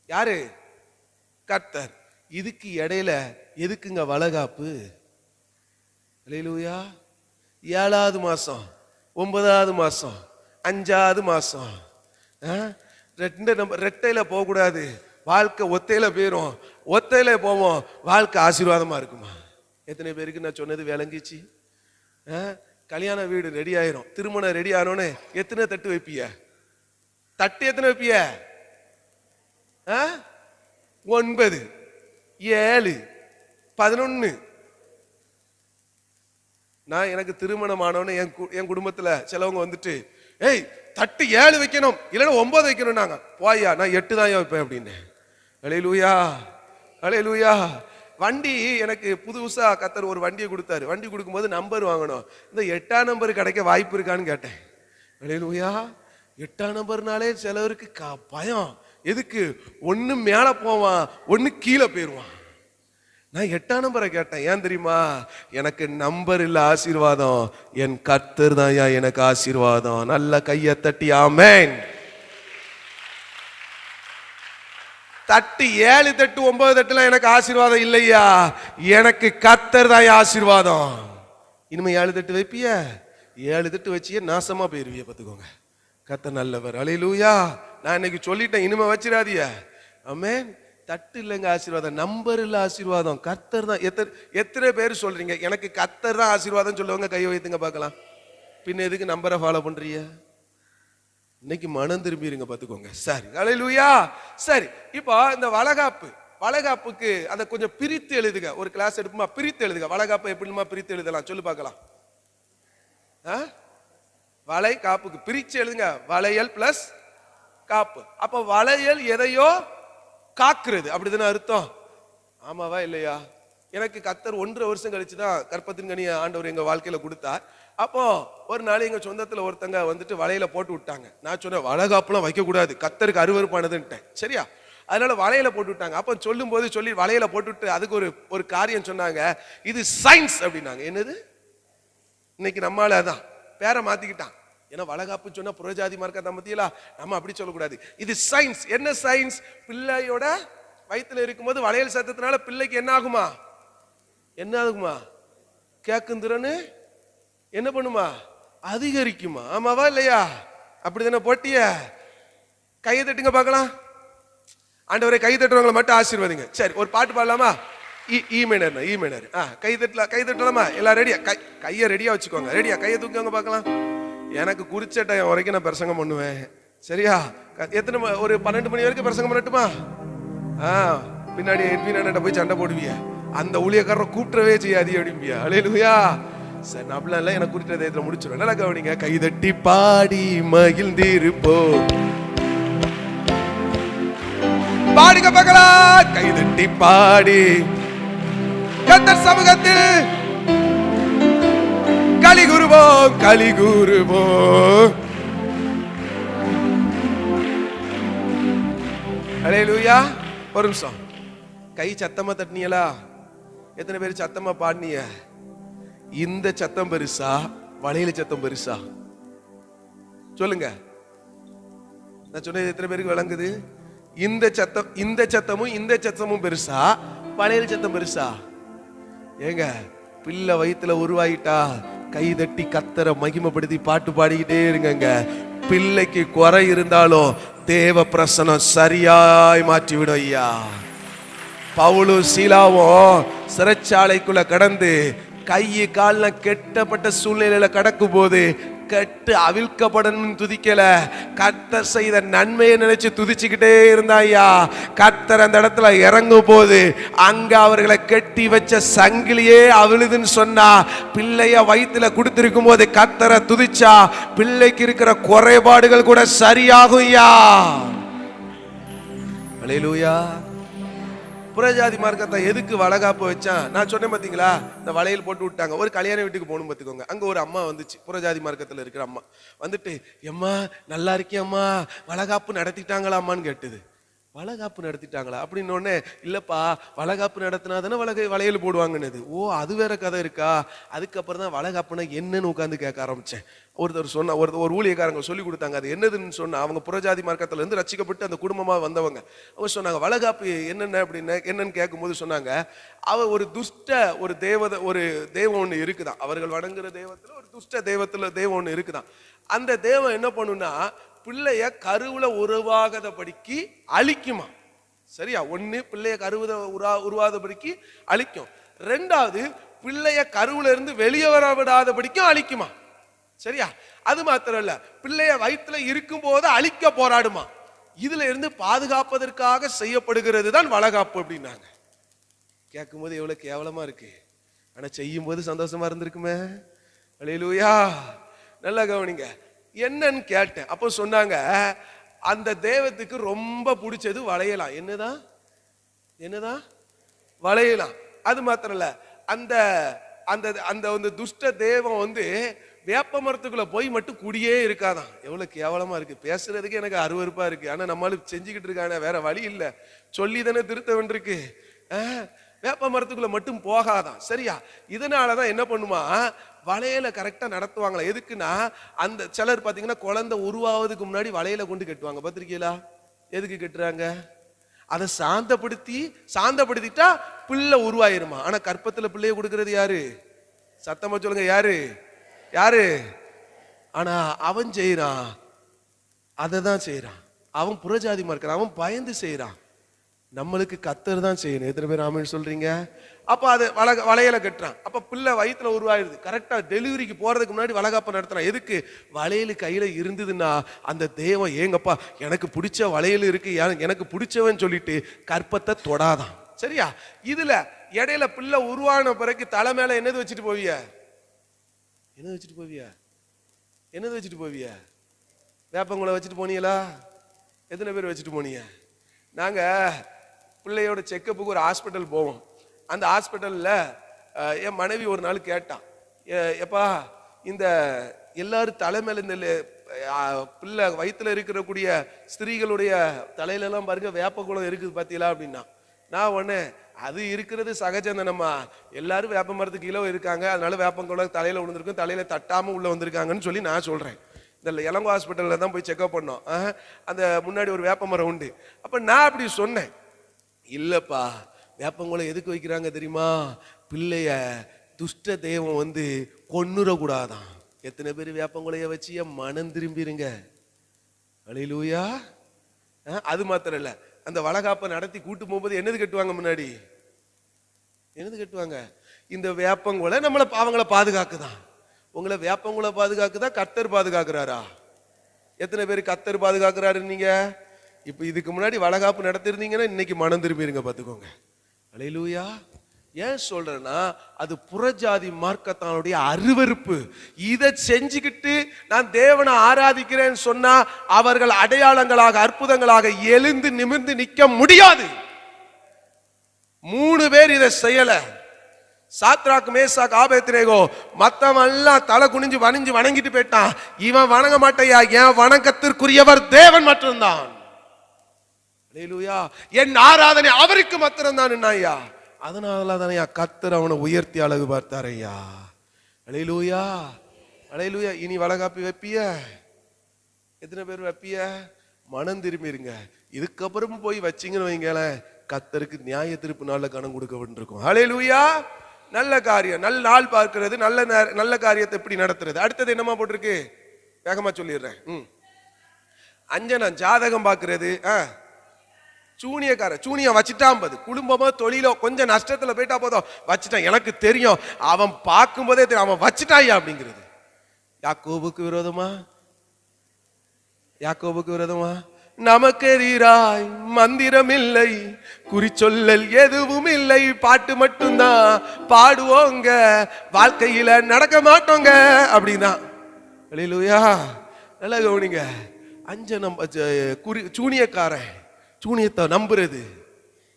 S1: யாரு? கர்த்தர். இதுக்கு இடையில எதுக்குங்க வளகாப்பு? அல்லேலூயா. 7வது மாசம், 9வது மாசம், 5வது மாசம் ரெட்டையில போக கூடாது. வாழ்க்கை ஒத்தையில போயிரும். ஒத்தையில போவோம், வாழ்க்கை ஆசீர்வாதமா இருக்குமா? எத்தனை பேருக்கு நான் சொன்னது விளங்கிச்சு? கல்யாண வீடு ரெடி ஆயிரும், திருமணம் ரெடி ஆனோன்னு எத்தனை தட்டு வைப்பிய? தட்டு எத்தனை வைப்பிய? 9, 7, 11. நான் எனக்கு திருமணம் ஆனோன்னு என் குடும்பத்துல சிலவங்க வந்துட்டு, ஏய் தட்டு 7 வைக்கணும், இல்லைன்னா 9 வைக்கணும். நாங்க போயா, நான் 8 தான் வைப்பேன் அப்படின்னு. அல்லேலூயா. அல்லேலூயா. வண்டி எனக்கு புதுசா கர்த்தர் ஒரு வண்டியை கொடுத்தாரு. வண்டி கொடுக்கும்போது நம்பர் வாங்கணும். இந்த 8ஆம் நம்பர் கிடைக்க வாய்ப்பு இருக்கான்னு கேட்டேன். அல்லேலூயா. 8ஆம் நம்பர்னாலே சிலவருக்கு பயம். எதுக்கு? ஒண்ணு மேல போவான், ஒண்ணு கீழே போயிருவான். நான் 8ஆம் நம்பரை கேட்டேன். ஏன் தெரியுமா? எனக்கு நம்பர் இல்ல ஆசீர்வாதம், என் கர்த்தர் தான் எனக்கு ஆசீர்வாதம். நல்ல கையை தட்டி ஆமென். தட்டு 7 தட்டு 9 தட்டுலாம் எனக்கு ஆசீர்வாதம் இல்லையா, எனக்கு கர்த்தர் தான் ஆசீர்வாதம். இனிமே 7 தட்டு வைப்பிய? 7 தட்டு வச்சியே நாசமா போயிருவிய. பார்த்துக்கோங்க, கர்த்தர் நல்லவர். அல்லேலூயா. நான் இன்னைக்கு சொல்லிட்டேன், இனிமே வச்சிடாதீய. ஆமென். தட்டு இல்லைங்க ஆசீர்வாதம், நம்பர் இல்ல ஆசீர்வாதம், கர்த்தர் தான். எத்தனை பேர் சொல்றீங்க எனக்கு கர்த்தர் தான் ஆசீர்வாதம் சொல்லுவாங்க? கையை வைத்துங்க பார்க்கலாம். பின்ன எதுக்கு நம்பரை ஃபாலோ பண்றீங்க? இன்னைக்கு மனம் திரும்பிடுங்க, பார்த்துக்கோங்க. சரி, அல்லேலூயா. சரி, இப்போ இந்த வளகாப்புக்கு அதை கொஞ்சம் பிரித்து எழுதுங்க. ஒரு கிளாஸ் எடுப்புமா, பிரித்து எழுதுங்க. வளகாப்பு எப்படிமா பிரித்து எழுதலாம் சொல்லு பார்க்கலாம். வளை காப்புக்கு பிரிச்சு எழுதுங்க. வளையல் பிளஸ் காப்பு. அப்ப வளையல் எதையோ காக்குறது, அப்படிதானே அர்த்தம்? ஆமாவா இல்லையா? எனக்கு கர்த்தர் 1.5 வருஷம் கழிச்சுதான் கற்பத்தின் கனியை ஆண்டவர் எங்க வாழ்க்கையில கொடுத்தார். அப்போ ஒரு நாள் எங்க சொந்தத்துல ஒருத்தங்க வந்துட்டு வளையல போட்டு விட்டாங்க. நான் சொன்னேன், வளகாப்புலாம் வைக்க கூடாது, கர்த்தருக்கு அருவருப்பானதுன்ட்டேன். சரியா? அதனால வளையல போட்டு விட்டாங்க. அப்ப சொல்லும் போது சொல்லி வளையல போட்டுவிட்டு அதுக்கு ஒரு காரியம் சொன்னாங்க. இது சயின்ஸ் அப்படின்னாங்க. என்னது? இன்னைக்கு நம்மளால அதான் பேரை மாத்திக்கிட்டான். ஏன்னா வளகாப்பு சொன்னா புறஜாதி மார்க்கத்தை மத்தியில நம்ம அப்படி சொல்லக்கூடாது. இது சயின்ஸ். என்ன சயின்ஸ்? பிள்ளையோட வயிற்றுல இருக்கும்போது வளையல் சத்தத்தினால பிள்ளைக்கு என்ன ஆகுமா? என்ன ஆகுமா? கேட்கும் திறனு என்ன பண்ணுமா? அதிகரிக்குமா? ஆமாவா இல்லையா? அப்படிதானே போட்டிய? கையை தட்டுங்க பார்க்கலாம். ஆண்டவரை கை தட்டுறவங்களை மட்டும் ஆசீர்வதிங்க. சரி, ஒரு பாட்டு பாடலாமா? ஈ மைனர். கை தட்டலாமா? எல்லாம் ரெடியா? கையை ரெடியா வச்சுக்கோங்க. ரெடியா? கையை தூக்குங்க பார்க்கலாம். எனக்கு குறிச்ச டைம் வரைக்கும் நான் பிரசங்கம் பண்ணுவேன். சரியா? எத்தனை ஒரு 12 மணி வரைக்கும் பிரசங்கம் பண்ணட்டுமா? பின்னாடி எட்வின் போய் சண்டை போடுவிய, அந்த ஊழியக்காரரை கூப்பிடவே செய்யாதி அப்படிம்பியா. அல்லேலூயா. சரி, அப்படிலாம் இல்லை, எனக்கு குறித்த தேதியில் முடிச்சிடும். நல்லா கவனிங்க. கைதட்டி பாடி மகிழ்ந்திருப்போ, பாடுங்க பார்க்கலாம். கைதட்டி பாடி கர்த்தர் சமூகத்தில் கலிகுருவோ. அல்லேலூயா. ஒரு நிமிஷம். கை சத்தமா தட்டினீங்களா? எத்தனை பேர் சத்தமா பாடினீங்க? இந்த சத்தம் பெருசா, வளையல சத்தம் பெருசா? சொல்லுங்க. நான் சொன்னது எத்தனை பேருக்கு விளங்குது? இந்த சத்தமும் பெருசா, வளையல் சத்தம் பெருசா? ஏங்க, பிள்ளை வயிற்றுல உருவாயிட்டா கை தட்டி கர்த்தரை மகிமைப்படுத்தி பாட்டு பாடிக்கிட்டே இருங்க. பிள்ளைக்கு குறை இருந்தாலும் தேவ பிரசனம் சரியாய் மாற்றிவிடும் ஐயா. பவுலும் சீலாவும் சிறைச்சாலைக்குள்ள கடந்து கை கால்ல கெட்டப்பட்ட சூழ்நிலையில கடக்கும் போது கட்டு அவிழ்க்கப்படணும் துதிக்கல, கர்த்தர் செய்த நன்மையை நினைச்சு துதிச்சுக்கிட்டே இருந்தாயா. கர்த்தர் அந்த இடத்துல இறங்கும் போது அங்க அவர்களை கட்டி வச்ச சங்கிலியே அவிழுதுன்னு சொன்னா, பிள்ளைய வயிற்றுல கொடுத்திருக்கும் போது கர்த்தரை துதிச்சா பிள்ளைக்கு இருக்கிற குறைபாடுகள் கூட சரியாகும்யா. அல்லேலூயா. புறஜாதி மார்க்கத்தை எதுக்கு வளகாப்பு வச்சான்? நான் சொன்னேன் பாத்தீங்களா, இந்த வளையல் போட்டு விட்டாங்க. ஒரு கல்யாண வீட்டுக்கு போகணும் பார்த்துக்கோங்க. அங்க ஒரு அம்மா வந்துச்சு, புறஜாதி மார்க்கத்தில் இருக்கிற அம்மா வந்துட்டு, எம்மா நல்லா இருக்கியம்மா, வளகாப்பு நடத்திட்டாங்களாம்மான்னு கேட்டுது. வளகாப்பு நடத்திட்டாங்களா அப்படின்னு ஒன்னே, இல்லப்பா வளகாப்பு நடத்தினா தானே வளையல் போடுவாங்கன்னு. ஓ அது வேற கதை இருக்கா? அதுக்கப்புறம் தான் வளகாப்புனா என்னன்னு உட்காந்து கேட்க ஆரம்பிச்சேன். ஒருத்தர் சொன்ன ஒரு ஊழியக்காரங்க சொல்லி கொடுத்தாங்க அது என்னதுன்னு சொன்னா. அவங்க புறஜாதி மார்க்கத்துல இருந்து ரட்சிக்கப்பட்டு அந்த குடும்பமா வந்தவங்க. அவங்க சொன்னாங்க வளகாப்பு என்னென்ன அப்படின்னு என்னன்னு கேட்கும்போது சொன்னாங்க, ஒரு துஷ்ட ஒரு தெய்வம் ஒண்ணு இருக்குதான். அவர்கள் வணங்குற தெய்வத்துல ஒரு துஷ்ட தெய்வம் ஒண்ணு இருக்குதான். அந்த தெய்வம் என்ன பண்ணுனா பிள்ளைய கருவுல உருவாகாதபடிக்கு அழிக்குமா. சரியா? ஒண்ணு பிள்ளைய கருவுல உருவாதபடிக்கு அழிக்கும். ரெண்டாவது பிள்ளைய கருவுல இருந்து வெளியே வர விடாதபடிக்கும் அழிக்குமா. சரியா? அது மாத்திரம் இல்ல, பிள்ளைய வயிற்றுல இருக்கும் போது அழிக்க போராடுமா. இதுல இருந்து பாதுகாப்பதற்காக செய்யப்படுகிறது தான் வளகாப்பு அப்படின்னாங்க. கேட்கும் போது எவ்வளவு கேவலமா இருக்கு, ஆனா செய்யும் போது சந்தோஷமா இருந்திருக்குமே. அல்லேலூயா. நல்லா கவனிங்க. என்னன்னு கேட்டேன். அப்போ சொன்னாங்க அந்த தெய்வத்துக்கு ரொம்ப பிடிச்சது வளையலாம். என்னதான் வளையலாம். அது மாத்திரம் இல்ல, அந்த அந்த அந்த துஷ்ட தெய்வம் வேப்ப மரத்துக்குள்ள போய் மட்டும் குடியே இருக்காதான். எவ்வளவு கேவலமா இருக்கு. பேசுறதுக்கு எனக்கு அருவருப்பா இருக்கு. ஆனா நம்மளும் செஞ்சுக்கிட்டு இருக்கானே, வேற வழி இல்ல, சொல்லி தானே திருத்த வேண்டியிருக்கு. வேப்ப மரத்துக்குள்ள மட்டும் போகாதான். சரியா? இதனாலதான் என்ன பண்ணுமா, வளையல கரெக்டா நடத்துவாங்களா. எதுக்குன்னா அந்த சிலர் பாத்தீங்கன்னா குழந்தை உருவாவதுக்கு முன்னாடி வளையல கொண்டு கட்டுவாங்க. பாத்திருக்கீங்களா? எதுக்கு கட்டுறாங்க? அதை சாந்தப்படுத்திட்டா பிள்ளை உருவாயிருமா. ஆனா கற்பத்துல பிள்ளைய கொடுக்கறது யாரு? சத்தமா சொல்லுங்க, யாரு? ஆனா அவன் செய்யறான், அததான் செய்யறான். அவன் புறஜாதிமா இருக்கிறான், அவன் பயந்து செய்யறான். நம்மளுக்கு கர்த்தர் தான் செய்யணும். எத்தனை பேர் ஆமென் சொல்றீங்க? அப்ப அது வளையல கட்டுறான். அப்ப பிள்ளை வயிற்றுல உருவாயிருது. கரெக்டா டெலிவரிக்கு போறதுக்கு முன்னாடி வளகாப்பு நடத்துறான். எதுக்கு? வளையல் கையில இருந்ததுன்னா அந்த தெய்வம் ஏங்கப்பா எனக்கு பிடிச்ச வளையல் இருக்கு, எனக்கு பிடிச்சவன் சொல்லிட்டு கற்பத்தை தொடாதான். சரியா? இதுல இடையில பிள்ளை உருவான பிறகு தலை மேல என்னது வச்சுட்டு போவிய? என்னது வச்சுட்டு போவிய? வேப்பங்குளை வச்சுட்டு போனீங்களா? எத்தனை பேர் வச்சுட்டு போனீங்க? நாங்க பிள்ளையோட செக்கப்புக்கு ஒரு ஹாஸ்பிட்டல் போவோம். அந்த ஹாஸ்பிட்டல்ல என் மனைவி ஒரு நாள் கேட்டான், எப்பா இந்த எல்லாரும் தலைமையில இந்த பிள்ளை வயிற்றுல இருக்கக்கூடிய ஸ்திரீகளுடைய தலையில எல்லாம் பாருங்க வேப்பக்குளம் இருக்குது பாத்தீங்களா அப்படின்னா. நான் உடனே அது இருக்கிறது சகஜந்தனம்மா, எல்லாரும் வேப்ப மரத்துக்கு கீழே இருக்காங்க, அதனால வேப்பங்குளம் தலையில விழுந்திருக்கும், தலையில தட்டாம உள்ள வந்திருக்காங்கன்னு சொல்லி நான் சொல்றேன். இந்த இளங்கோ ஹாஸ்பிட்டல்ல தான் போய் செக்அப் பண்ணோம். அந்த முன்னாடி ஒரு வேப்ப மரம் உண்டு. அப்ப நான் அப்படி சொன்னேன், இல்லப்பா வேப்பங்குளம் எதுக்கு வைக்கிறாங்க தெரியுமா? பிள்ளைய துஷ்ட தெய்வம் கொன்னுறக்கூடாதான். எத்தனை பேர் வேப்பங்குளைய வச்சு மனம் திரும்பிருங்க. அல்லேலூயா. அது மாத்திரம் இல்ல, அந்த வளகாப்பை நடத்தி கூட்டு போகும்போது என்னது கட்டுவாங்க? முன்னாடி என்னது கட்டுவாங்க? இந்த வேப்பங்குளை அவங்கள பாதுகாக்குதான். உங்களை வேப்பங்குளை பாதுகாக்குதா கர்த்தர் பாதுகாக்கிறாரா? எத்தனை பேர் கர்த்தர் பாதுகாக்கிறாரு? நீங்க இப்ப இதுக்கு முன்னாடி வளகாப்பு நடத்திருந்தீங்கன்னா இன்னைக்கு மனம் திரும்பிருங்க, பாத்துக்கோங்க. அல்லேலூயா. ஏன் சொல்றேன்னா அது புறஜாதி மார்க்கத்தானுடைய அருவருப்பு. இதை செஞ்சுக்கிட்டு நான் தேவனை ஆராதிக்கிறேன்னு சொன்னா அவர்கள் அடையாளங்களாக அற்புதங்களாக எழுந்து நிமிர்ந்து நிக்க முடியாது. 3 பேர் இதை செய்யல. சாத்ராக், மேசாக், ஆபேத்நேகோ மத்தவன் எல்லாம் தலை குனிஞ்சு வணங்கிட்டு போயிட்டான். இவன் வணங்க மாட்டையா, என் வணக்கத்திற்குரியவர் தேவன் மட்டும்தான். அல்லேலூயா. என் ஆராதனை அவருக்கு மாத்திரம்தான் ஐயா. அதனாலதான் கர்த்தர் அவனை உயர்த்தி அழகு பார்த்தார் ஐயா. அல்லேலூயா. அல்லேலூயா. இனி வளகாப்பி வைப்பிய? எத்தனை பேர் வைப்பிய? மனம் திரும்பிருங்க. இதுக்கப்புறம் போய் வச்சிங்கன்னு வைங்களேன், கர்த்தருக்கு நியாய திருப்பு நாள்ல கணம் கொடுக்க வேண்டியிருக்கும். அல்லேலூயா. நல்ல காரியம், நல்ல நாள் பார்க்கிறது, நல்ல காரியத்தை எப்படி நடத்துறது. அடுத்தது என்னமா போட்டிருக்கு? வேகமா சொல்லிடுறேன். அஞ்சனம் ஜாதகம் பார்க்கிறது. சூனியம் வச்சுட்டான் போது, குடும்பமோ தொழிலோ கொஞ்சம் நஷ்டத்துல போயிட்டா போதும், வச்சுட்டான். எனக்கு தெரியும், அவன் பார்க்கும் போதே தெரியும் அவன் வச்சுட்டாயா அப்படிங்கிறது. யாக்கோபுக்கு விரோதமா நமக்கெதிராய் மந்திரம் இல்லை, குறிச்சொல்லல் எதுவும் இல்லை, பாட்டு மட்டும்தான் பாடுவோங்க, வாழ்க்கையில நடக்க மாட்டோங்க அப்படின்னா. அல்லேலூயா. நல்லா கவனிங்க. சூனியத்தை நம்புறது.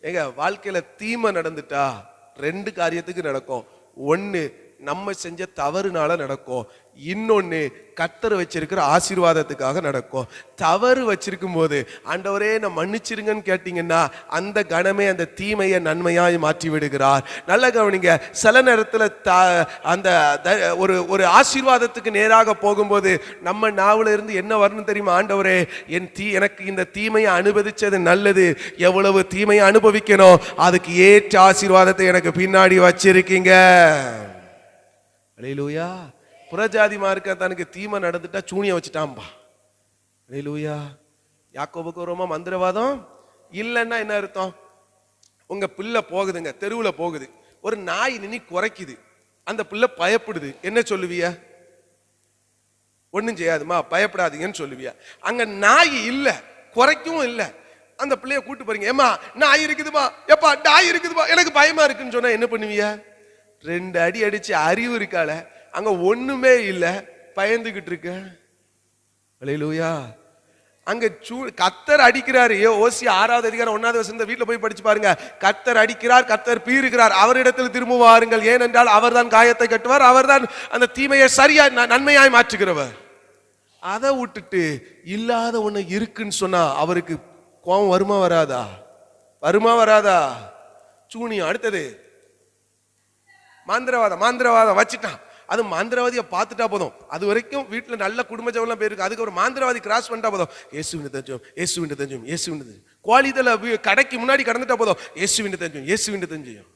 S1: ஏங்க, வாழ்க்கையில தீமை நடந்துட்டா 2 காரியத்துக்கு நடக்கும். ஒன்னு நம்ம செஞ்ச தவறுனால நடக்கும், இன்னொன்னு கர்த்தர் வச்சிருக்கிற ஆசீர்வாதத்துக்காக நடக்கும். தவறு வச்சிருக்கும் போது ஆண்டவரே நான் மன்னிச்சிருங்கன்னு கேட்டீங்கன்னா அந்த கணமே அந்த தீமையை நன்மையாய் மாற்றி விடுகிறார். நல்ல கவனிங்க. சில நேரத்தில் அந்த ஒரு ஆசீர்வாதத்துக்கு நேராக போகும்போது நம்ம நாவல இருந்து என்ன வரணும் தெரியுமா? ஆண்டவரே எனக்கு இந்த தீமையை அனுபவிச்சது நல்லது, எவ்வளவு தீமையை அனுபவிக்கணும், அதுக்கு ஏற்ற ஆசீர்வாதத்தை எனக்கு பின்னாடி வச்சிருக்கீங்க. அல்லேலூயா. புறஜாதி மார்க்கத்தானுக்கு தீமை நடந்துட்டா சூனியம் வச்சுட்டான்பா. அல்லேலூயா. யாக்கோபுக்கு ரோமா மந்திரவாதம் இல்லைன்னா என்ன அர்த்தம்? உங்க பிள்ளை போகுதுங்க, தெருவுல போகுது, ஒரு நாய் நின்னு குறைக்குது, அந்த பிள்ளை பயப்படுது, என்ன சொல்லுவிய? ஒன்னும் செய்யாதுமா, பயப்படாதீங்கன்னு சொல்லுவியா? அங்க நாய் இல்ல, குறைக்கவும் இல்ல, அந்த பிள்ளைய கூட்டு போறீங்க, ஏமா நாய் இருக்குதுமா, எப்பா நாய் இருக்குதுமா, எனக்கு பயமா இருக்குன்னு சொன்னா என்ன பண்ணுவியா? 2 அடி அடிச்சு அறிவு இருக்கால, அங்க ஒண்ணுமே இல்ல, பயந்துகிட்டு இருக்க. அல்லேலூயா. அங்க கர்த்தர் அடிக்கிறாரு. ஓசியா 6வது அதிகாரம் 1வது வசனம் வீட்டுல போய் படிச்சு பாருங்க. கர்த்தர் அடிக்கிறார், கர்த்தர் பீறுகிறார், அவரிடத்தில் திரும்ப வாருங்கள், ஏனென்றால் அவர்தான் காயத்தை கட்டுவார், அவர்தான் அந்த தீமையை சரியா நன்மையாய் மாற்றுகிறவர். அதை விட்டுட்டு இல்லாத ஒண்ணு இருக்குன்னு சொன்னா அவருக்கு கோபம் வருமா வராதா? சூனியம். அடுத்தது மாந்திரவாதம் வச்சுட்டான். அது மாந்திரவாதியை பார்த்துட்டா போதும், அது வரைக்கும் வீட்டுல நல்ல குடும்ப ஜெபம்லாம் போயிருக்கு, அதுக்கு ஒரு மாந்திரவாதி கிராஸ் பண்ணிட்டா போதும், இயேசுவின் தெரிஞ்சும். கோழிதல கடைக்கு முன்னாடி கடந்துட்டா போதும், இயேசுவின் தெரிஞ்சும்.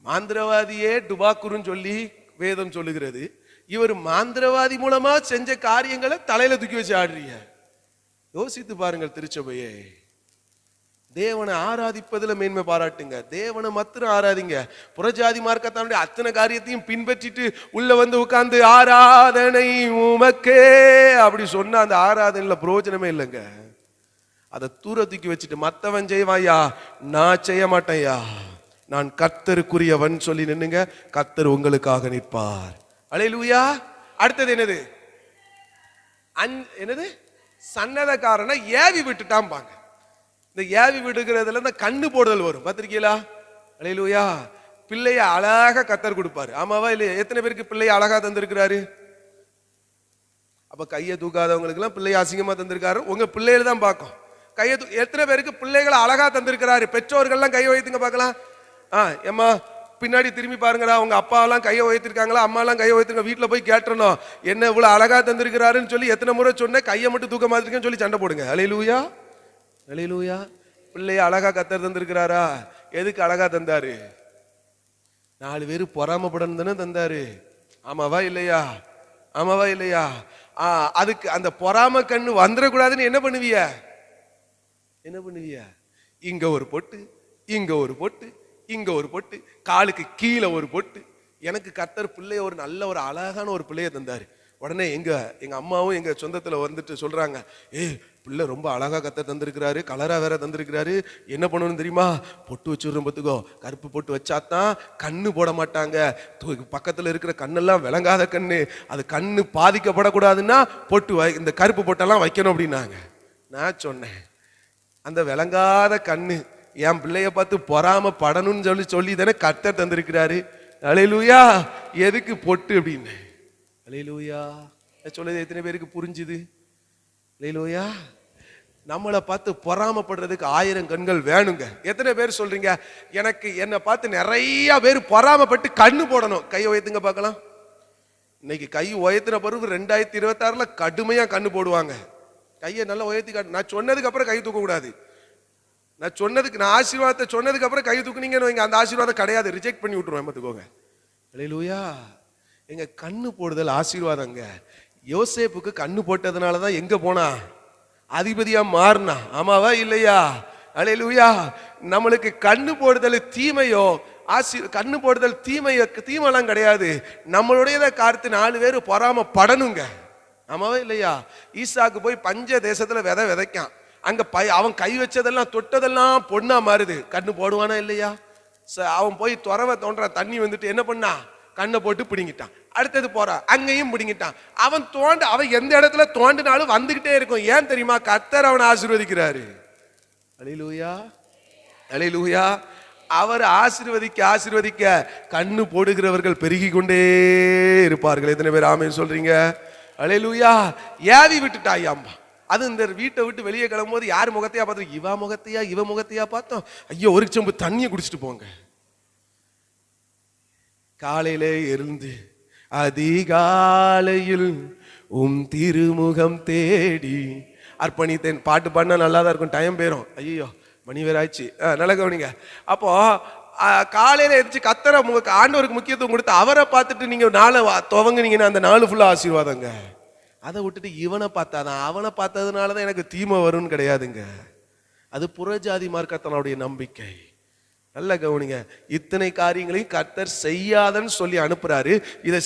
S1: மாந்திரவாதியே டுபாக்குருன்னு சொல்லி வேதம் சொல்லுகிறது. இவர் மாந்திரவாதி மூலமா செஞ்ச காரியங்களை தலையில தூக்கி வச்சு ஆடுறீங்க. யோசித்து பாருங்கள் திருச்சபையே. தேவனை ஆராதிப்பதில் மேன்மை பாராட்டுங்க, தேவனை மாத்திரம் ஆராதிங்க. புறஜாதி மார்க்கத்தானுடைய அத்தனை காரியத்தையும் பின்பற்றிட்டு உள்ள வந்து உட்கார்ந்து ஆராதனை உமக்கே அப்படி சொன்னா அந்த ஆராதனையில பிரயோஜனமே இல்லைங்க. அதை தூரத்துக்கு வச்சுட்டு மத்தவன் செய்வாயா, நான் செய்ய மாட்டேன்யா, நான் கர்த்தருக்குரியவன் சொல்லி நின்னுங்க, கர்த்தர் உங்களுக்காக நிற்பார். அல்லேலூயா. அடுத்தது என்னது? சன்னதக்காரனை ஏவி விட்டுட்டான் பாங்க. இந்த ஏவி விடுகிறதுல இந்த கண்ணு போடுதல் வரும், பார்த்திருக்கீங்களா? அல்லேலூயா. பிள்ளைய அழகா கர்த்தர் கொடுப்பாரு, ஆமாவா இல்லையா? எத்தனை பேருக்கு பிள்ளைய அழகா தந்திருக்கிறாரு? அப்ப கையை தூக்காதவங்களுக்கு எல்லாம் பிள்ளைய அசிங்கமா தந்திருக்காரு. உங்க பிள்ளைகள் தான் பார்க்கும். எத்தனை பேருக்கு பிள்ளைகளை அழகா தந்திருக்கிறாரு? பெற்றோர்கள்லாம் கையை வைத்துங்க பார்க்கலாம். ஏம்மா பின்னாடி திரும்பி பாருங்கடா, உங்க அப்பா எல்லாம் கையை வைத்திருக்காங்களா, அம்மா எல்லாம் கையை வைத்திருக்க, வீட்டுல போய் கேட்டணும், என்ன இவ்வளவு அழகா தந்திருக்கிறாருன்னு சொல்லி எத்தனை முறை சொன்ன, கையை மட்டும் தூக்க மாதிரி சொல்லி சண்டை போடுங்க. அல்லேலூயா. அல்லேலூயா. பிள்ளைய அழகா கர்த்தர் தந்திருக்கிறாரா? எதுக்கு அழகா தந்தாரு? 4 பேரு பொறாமப்படணும் தானே தந்தாரு, ஆமாவா இல்லையா? அதுக்கு அந்த பொறாம கண்ணு வந்துடக்கூடாதுன்னு என்ன பண்ணுவிய? இங்க ஒரு பொட்டு, இங்க ஒரு பொட்டு, இங்க ஒரு பொட்டு, காலுக்கு கீழே ஒரு பொட்டு. எனக்கு கர்த்தர் பிள்ளைய ஒரு நல்ல ஒரு அழகான ஒரு பிள்ளைய தந்தாரு. உடனே எங்க அம்மாவும் எங்க சொந்தத்துல வந்துட்டு சொல்றாங்க, பிள்ளை ரொம்ப அழகா கர்த்தர் தந்திருக்கிறாரு, கலரா வேற தந்திருக்கிறாரு, என்ன பண்ணணும் தெரியுமா? பொட்டு வச்சுடுறோம் பார்த்துக்கோ, கருப்பு பொட்டு வச்சாதான் கண்ணு போட மாட்டாங்க, பக்கத்துல இருக்கிற கண்ணெல்லாம் விளங்காத கண்ணு, அது கண்ணு பாதிக்கப்படக்கூடாதுன்னா பொட்டு இந்த கருப்பு பொட்டெல்லாம் வைக்கணும் அப்படின்னாங்க. நான் சொன்னேன், அந்த விளங்காத கண்ணு என் பிள்ளைய பார்த்து பொறாம படணும்னு சொல்லி தானே கர்த்தர் தந்திருக்கிறாரு. அல்லேலூயா. எதுக்கு பொட்டு அப்படின்னு? அல்லேலூயா. சொல்லுது எத்தனை பேருக்கு புரிஞ்சுது? அல்லேலூயா. நம்மளை பார்த்து பொறாமப்படுறதுக்கு 1000 கண்கள் வேணுங்க. எத்தனை பேர் சொல்றீங்க, எனக்கு என்னை பார்த்து நிறைய பேர் பொறாமப்பட்டு கண்ணு போடணும்? கையை உயர்த்துங்க பார்க்கலாம். இன்னைக்கு கை உயர்த்தின பிறகு 2026 கடுமையா கண்ணு போடுவாங்க. கையை நல்லா உயர்த்தி காட்டு. நான் சொன்னதுக்கு அப்புறம் கை தூக்க கூடாது. நான் ஆசீர்வாதத்தை சொன்னதுக்கு அப்புறம் கை தூக்குனீங்கன்னு அந்த ஆசீர்வாதம் கிடையாது, ரிஜெக்ட் பண்ணி விட்டுருவேன் பார்த்துக்கோங்க. அல்லேலூயா. எங்க கண்ணு போடுதல் ஆசீர்வாதங்க. யோசேப்புக்கு கண்ணு போட்டதுனாலதான் எங்க போனா? அதிபதியா மாறினா. ஆமாவா இல்லையா? அல்லேலூயா. நம்மளுக்கு கண்ணு போடுதல் தீமையோ கண்ணு போடுதல் தீமைலாம் கிடையாது. நம்மளுடைய கார்த்து 4 பேர் பொறாம படணுங்க. ஆமாவா இல்லையா? ஈசாக்கு போய் பஞ்ச தேசத்துல விதைக்கான். அங்க அவன் கை வச்சதெல்லாம் தொட்டதெல்லாம் பொண்ணா மாறுது. கண்ணு போடுவானா இல்லையா? அவன் போய் துறவை தோன்ற தண்ணி வந்துட்டு என்ன பண்ணா, கண்ணை போட்டு பிடிங்கிட்டான். அடுத்தது போறான், அங்கேயும் பிடிங்கிட்டான். அவன் எந்த இடத்துல தோண்டினாலும் வந்துகிட்டே இருக்கும். ஏன் தெரியுமா? கர்த்தர் அவனை ஆசீர்வதிக்கிறாரு. அல்லேலூயா, அல்லேலூயா. அவர் ஆசீர்வதிக்க கண்ணு போடுகிறவர்கள் பெருகி கொண்டே இருப்பார்கள். எத்தனை பேர் ஆமென் சொல்றீங்க? அல்லேலூயா. ஏவி விட்டுட்டாயாம்பா. அது இந்த வீட்டை விட்டு வெளியே கிளம்பும் போது யார் முகத்தையா பார்த்தோம்? இவ முகத்தையா பார்த்தோம். ஐயோ, ஒரு செம்பு தண்ணியை குடிச்சிட்டு போங்க. காலையிலே இருந்து அதிகாலையில் திருமுகம் தேடி அர்ப்பணித்தேன். பாட்டு பாடினா நல்லா தான் இருக்கும். டைம் போயிரும். ஐயோ, மணி வேற ஆயிடுச்சு. நல்லா கவனிங்க. அப்போ காலையில எரிச்சு கத்தரை ஆண்டவருக்கு முக்கியத்துவம் கொடுத்து அவரை பார்த்துட்டு நீங்க நாளை துவங்குனீங்கன்னா அந்த நாள் ஃபுல்லா ஆசீர்வாதங்க. அதை விட்டுட்டு இவனை பார்த்தாதான், அவனை பார்த்ததுனாலதான் எனக்கு தீமை வரும்னு கிடையாதுங்க. அது புறஜாதி மார்க்கத்தினுடைய நம்பிக்கை. நல்ல கவனிங்க. இத்தனை காரியங்களையும் கர்த்தர் செய்யாதன்னு சொல்லி அனுப்புறாரு. இதை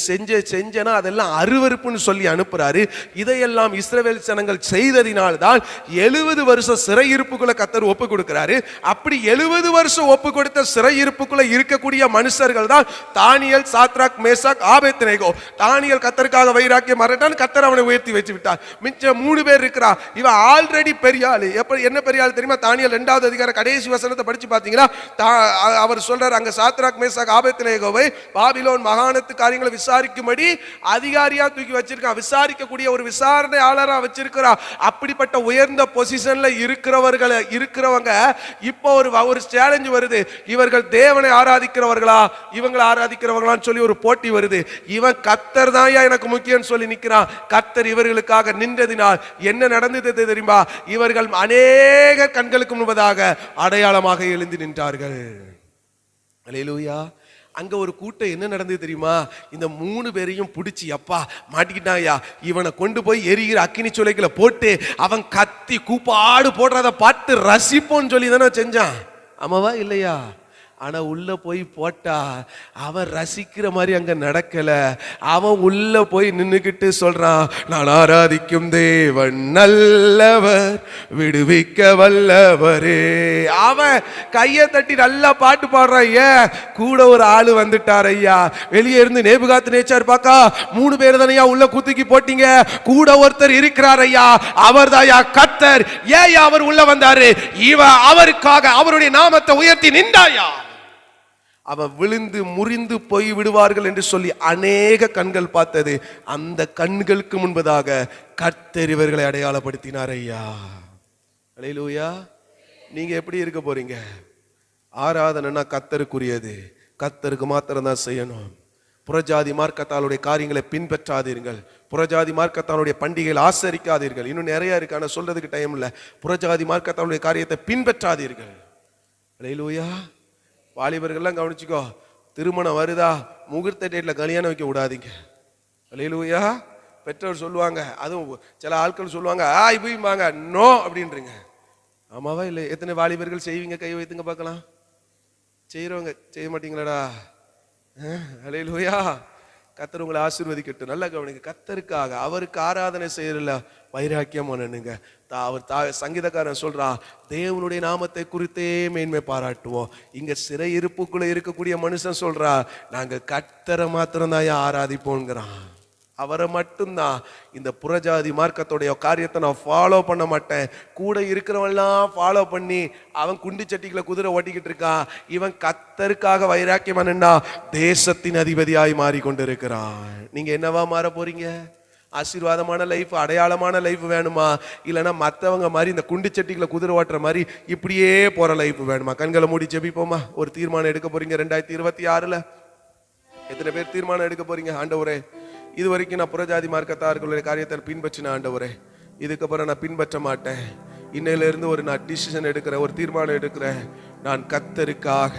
S1: செஞ்சனா அதெல்லாம் அருவருப்புன்னு சொல்லி அனுப்புறாரு. இதையெல்லாம் இஸ்ரவேல் ஜனங்கள் செய்ததினால்தான் 70 வருஷம் சிறையிருப்புக்குள்ள கர்த்தர் ஒப்பு கொடுக்கிறாரு. அப்படி 70 வருஷம் ஒப்பு கொடுத்த சிறையிருப்புக்குள்ள இருக்கக்கூடிய மனுஷர்கள் தான் தானியேல், சாத்ராக், மேசாக், ஆபேத்நேகோ. தானியேல் கர்த்தருக்காக வைராக்கியம் மறட்டான், கர்த்தர் அவனை உயர்த்தி வச்சு விட்டார். மிச்சம் 3 பேர் இருக்கிறா. இவன் ஆல்ரெடி பெரிய ஆளு. என்ன பெரிய ஆள் தெரியுமா? தானியேல் 2வது அதிகாரம் கடைசி வசனத்தை படிச்சு பாத்தீங்கன்னா அவர் சொல்றார், அங்க சாத்ராக், மேசாக், ஆபேத்நேகோவை பாபிலோன் மாகாணத்து காரியங்களை விசாரிக்கும்படி அதிகாரியா தூக்கி வச்சிருக்கான். விசாரிக்கக்கூடிய ஒரு விசாரணையாளரா வச்சிருக்கிறான். அப்படிப்பட்ட உயர்ந்த பொசிஷன்ல இருக்கிறவங்க இப்போ ஒரு சேலஞ்ச் வருது. இவர்கள் தேவனை ஆராதிக்கிறவர்களா இவங்களை ஆராதிக்கிறவங்களான்னு சொல்லி ஒரு போட்டி வருது. இவன் கர்த்தர் தான் எனக்கு முக்கியம் சொல்லி நிக்கிறான். கர்த்தர் இவர்களுக்காக நின்றதினால் என்ன நடந்தது தெரியுமா? இவர்கள் அநேக கண்களுக்கு முன்பதாக அடையாளமாக எழுந்து நின்றார்கள். அல்லேலூயா. அங்க ஒரு கூட்டம் என்ன நடந்தது தெரியுமா? இந்த 3 பேரையும் பிடிச்சி அப்பா மாட்டிக்கிட்டாயா, இவனை கொண்டு போய் எரிகிற அக்கினி சூளைக்குள்ள போட்டு அவன் கத்தி கூப்பாடு போடுறத பார்த்து ரசிப்போன்னு சொல்லி தானே செஞ்சான். ஆமாவா இல்லையா? ஆனா உள்ள போய் போட்டா அவன் ரசிக்கிற மாதிரி அங்க நடக்கல. அவன் உள்ள போய் நின்னுக்கிட்டு சொல்றான், நான் ஆராதிக்கும் தேவன் நல்லவர், விடுவிக்க வல்லவரே. அவன் கையை தட்டி நல்லா பாட்டு பாடுறான். ஏன்? கூட ஒரு ஆளு வந்துட்டார் ஐயா. வெளியே இருந்து நேபுகாத்நேச்சார் பாக்கா 3 பேர் தானையா உள்ள குத்திக்கி போட்டீங்க, கூட ஒருத்தர் இருக்கிறார் ஐயா, அவர் தாயா கர்த்தர். ஏன் அவர் உள்ள வந்தாரு? அவருக்காக அவருடைய நாமத்தை உயர்த்தி நின்றாயா. அவன் விழுந்து முறிந்து போய் விடுவார்கள் என்று சொல்லி அநேக கண்கள் பார்த்தது. அந்த கண்களுக்கு முன்பதாக கர்த்தர் இவர்களை அடையாளப்படுத்தினார் ஐயா. அல்லேலூயா. நீங்க எப்படி இருக்க போறீங்க? ஆராதனைனா கர்த்தருக்குரியது, கர்த்தருக்கு மாத்திரம் தான் செய்யணும். புறஜாதி மார்க்கத்தாளுடைய காரியங்களை பின்பற்றாதீர்கள். புறஜாதி மார்க்கத்தாளுடைய பண்டிகைகள் ஆசரிக்காதீர்கள். இன்னும் நிறைய இருக்கு, ஆனா சொல்றதுக்கு டைம் இல்லை. புறஜாதி மார்க்கத்தாளுடைய காரியத்தை பின்பற்றாதீர்கள். அல்லேலூயா. வாலிபர்கள்லாம் கவனிச்சுக்கோ, திருமணம் வருதா முகூர்த்த டேட்ல கல்யாணம் வைக்க விடாதீங்க. அல்லேலூயா. பெற்றோர் சொல்லுவாங்க, அதுவும் சில ஆட்கள் சொல்லுவாங்க இப்படிம்பாங்க, நோ அப்படின்றீங்க. ஆமாவா இல்லை? எத்தனை வாலிபர்கள் செய்வீங்க? கை வைத்துங்க பார்க்கலாம். செய்யறவங்க செய்ய மாட்டீங்களாடா? அல்லேலூயா. கர்த்தர் உங்களை ஆசீர்வதிக்கட்டும். நல்லா கவனிங்க. கர்த்தருக்காக அவருக்கு ஆராதனை செய்யறல வைராக்கியம் பண்ணுங்க. அவர் சங்கீதக்காரன் சொல்றா, தேவனுடைய நாமத்தை குறித்தே மேன்மை பாராட்டுவோம். இங்க சிறை இருப்புக்குள்ள இருக்கக்கூடிய மனுஷன் சொல்றா, நாங்க கர்த்தரை மாத்திரம் தான் ஆராதிப்போங்கிறான். அவரை மட்டும்தான். இந்த புறஜாதி மார்க்கத்துடைய காரியத்தை நான் ஃபாலோ பண்ண மாட்டேன். கூட இருக்கிறவெல்லாம் ஃபாலோ பண்ணி அவன் குண்டு சட்டிகளை குதிரை ஓட்டிக்கிட்டு இருக்கான். இவன் கர்த்தருக்காக வைராக்கியமானா தேசத்தின் அதிபதியாய் மாறிக்கொண்டிருக்கிறான். நீங்க என்னவா மாற போறீங்க? ஆசீர்வாதமான லைஃப், அடையாளமான லைஃப் வேணுமா? இல்லைன்னா மற்றவங்க மாதிரி இந்த குண்டு சட்டிகளை குதிரை ஓட்டுற மாதிரி இப்படியே போற லைஃப் வேணுமா? கண்களை மூடி ஜெபிப்போமா? ஒரு தீர்மானம் எடுக்க போறீங்க. 2026 எத்தனை பேர் தீர்மானம் எடுக்க போறீங்க? ஆண்டவரே, இது வரைக்கும் நான் புறஜாதி மார்க்கத்தார்களுடைய காரியத்தை பின்பற்றின ஆண்டவரே, இதுக்கப்புறம் நான் பின்பற்ற மாட்டேன். இன்னையிலிருந்து நான் டிசிஷன் எடுக்கிறேன், ஒரு தீர்மானம் எடுக்கிறேன். நான் கர்த்தருக்காக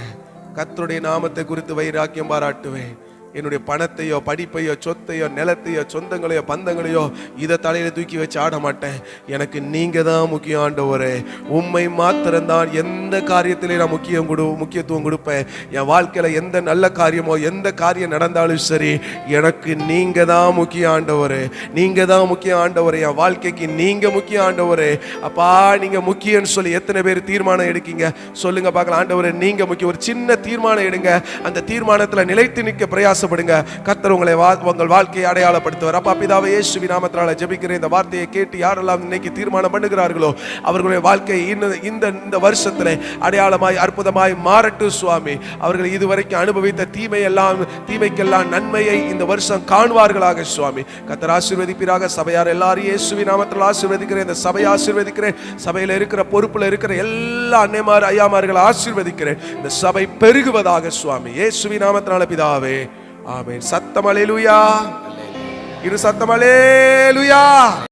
S1: கர்த்தருடைய நாமத்தை குறித்து வைராக்கியம் பாராட்டுவேன். என்னுடைய பணத்தையோ படிப்பையோ சொத்தையோ நிலத்தையோ சொந்தங்களையோ பந்தங்களையோ இதை தலையில தூக்கி வச்சு ஆட மாட்டேன். எனக்கு நீங்க தான் முக்கியம் ஆண்டவரே. உம்மை மாத்திரம்தான் எந்த காரியத்திலே நான் முக்கியத்துவம் கொடுப்பேன். என் வாழ்க்கையில எந்த நல்ல காரியமோ எந்த காரியம் நடந்தாலும் சரி, எனக்கு நீங்க தான் முக்கியம் ஆண்டவரே. நீங்க தான் முக்கியம் ஆண்டவரே. என் வாழ்க்கைக்கு நீங்க முக்கியம் ஆண்டவரே. அப்பா நீங்க முக்கியம்னு சொல்லி எத்தனை பேர் தீர்மானம் எடுக்கீங்க சொல்லுங்க பார்க்கலாம். ஆண்டவரே நீங்க முக்கியம். ஒரு சின்ன தீர்மானம் எடுங்க. அந்த தீர்மானத்துல நிலைத்து நிற்க பிரயாசப்படுங்க. கர்த்தர் உங்களை உங்கள் வாழ்க்கையை அடையாளப்படுத்துவார். அப்பா பிதாவே இயேசுவின் நாமத்தினால ஜெபிக்கிறேன். இந்த வார்த்தையை கேட்டு யாரெல்லாம் இன்னைக்கு தீர்மானம் பண்ணுகிறார்களோ அவர்களுடைய வாழ்க்கை இந்த வருஷத்துல அடையாளமாய் அற்புதமாய் மாறட்டும் சுவாமி. அவர்கள் இதுவரைக்கும் அனுபவித்த தீமைக்கெல்லாம் நன்மையை இந்த வருஷம் காணுவார்களாக சுவாமி. கர்த்தர் ஆசீர்வதிப்பீராக. சபையார் எல்லாரும் இயேசுவின் நாமத்தில் ஆசீர்வதிக்கிறேன். இந்த சபையை ஆசீர்வதிக்கிறேன். சபையில இருக்கிற பொறுப்புல இருக்கிற எல்லா அன்னைமார் ஐயாமார்களை ஆசீர்வதிக்கிறேன். இந்த சபை பெருகுவதாக சுவாமி இயேசுவின் நாமத்தினால பிதாவே ஆமென். சத்தம் அல்லேலூயா. இரு சத்தம் அல்லேலூயா.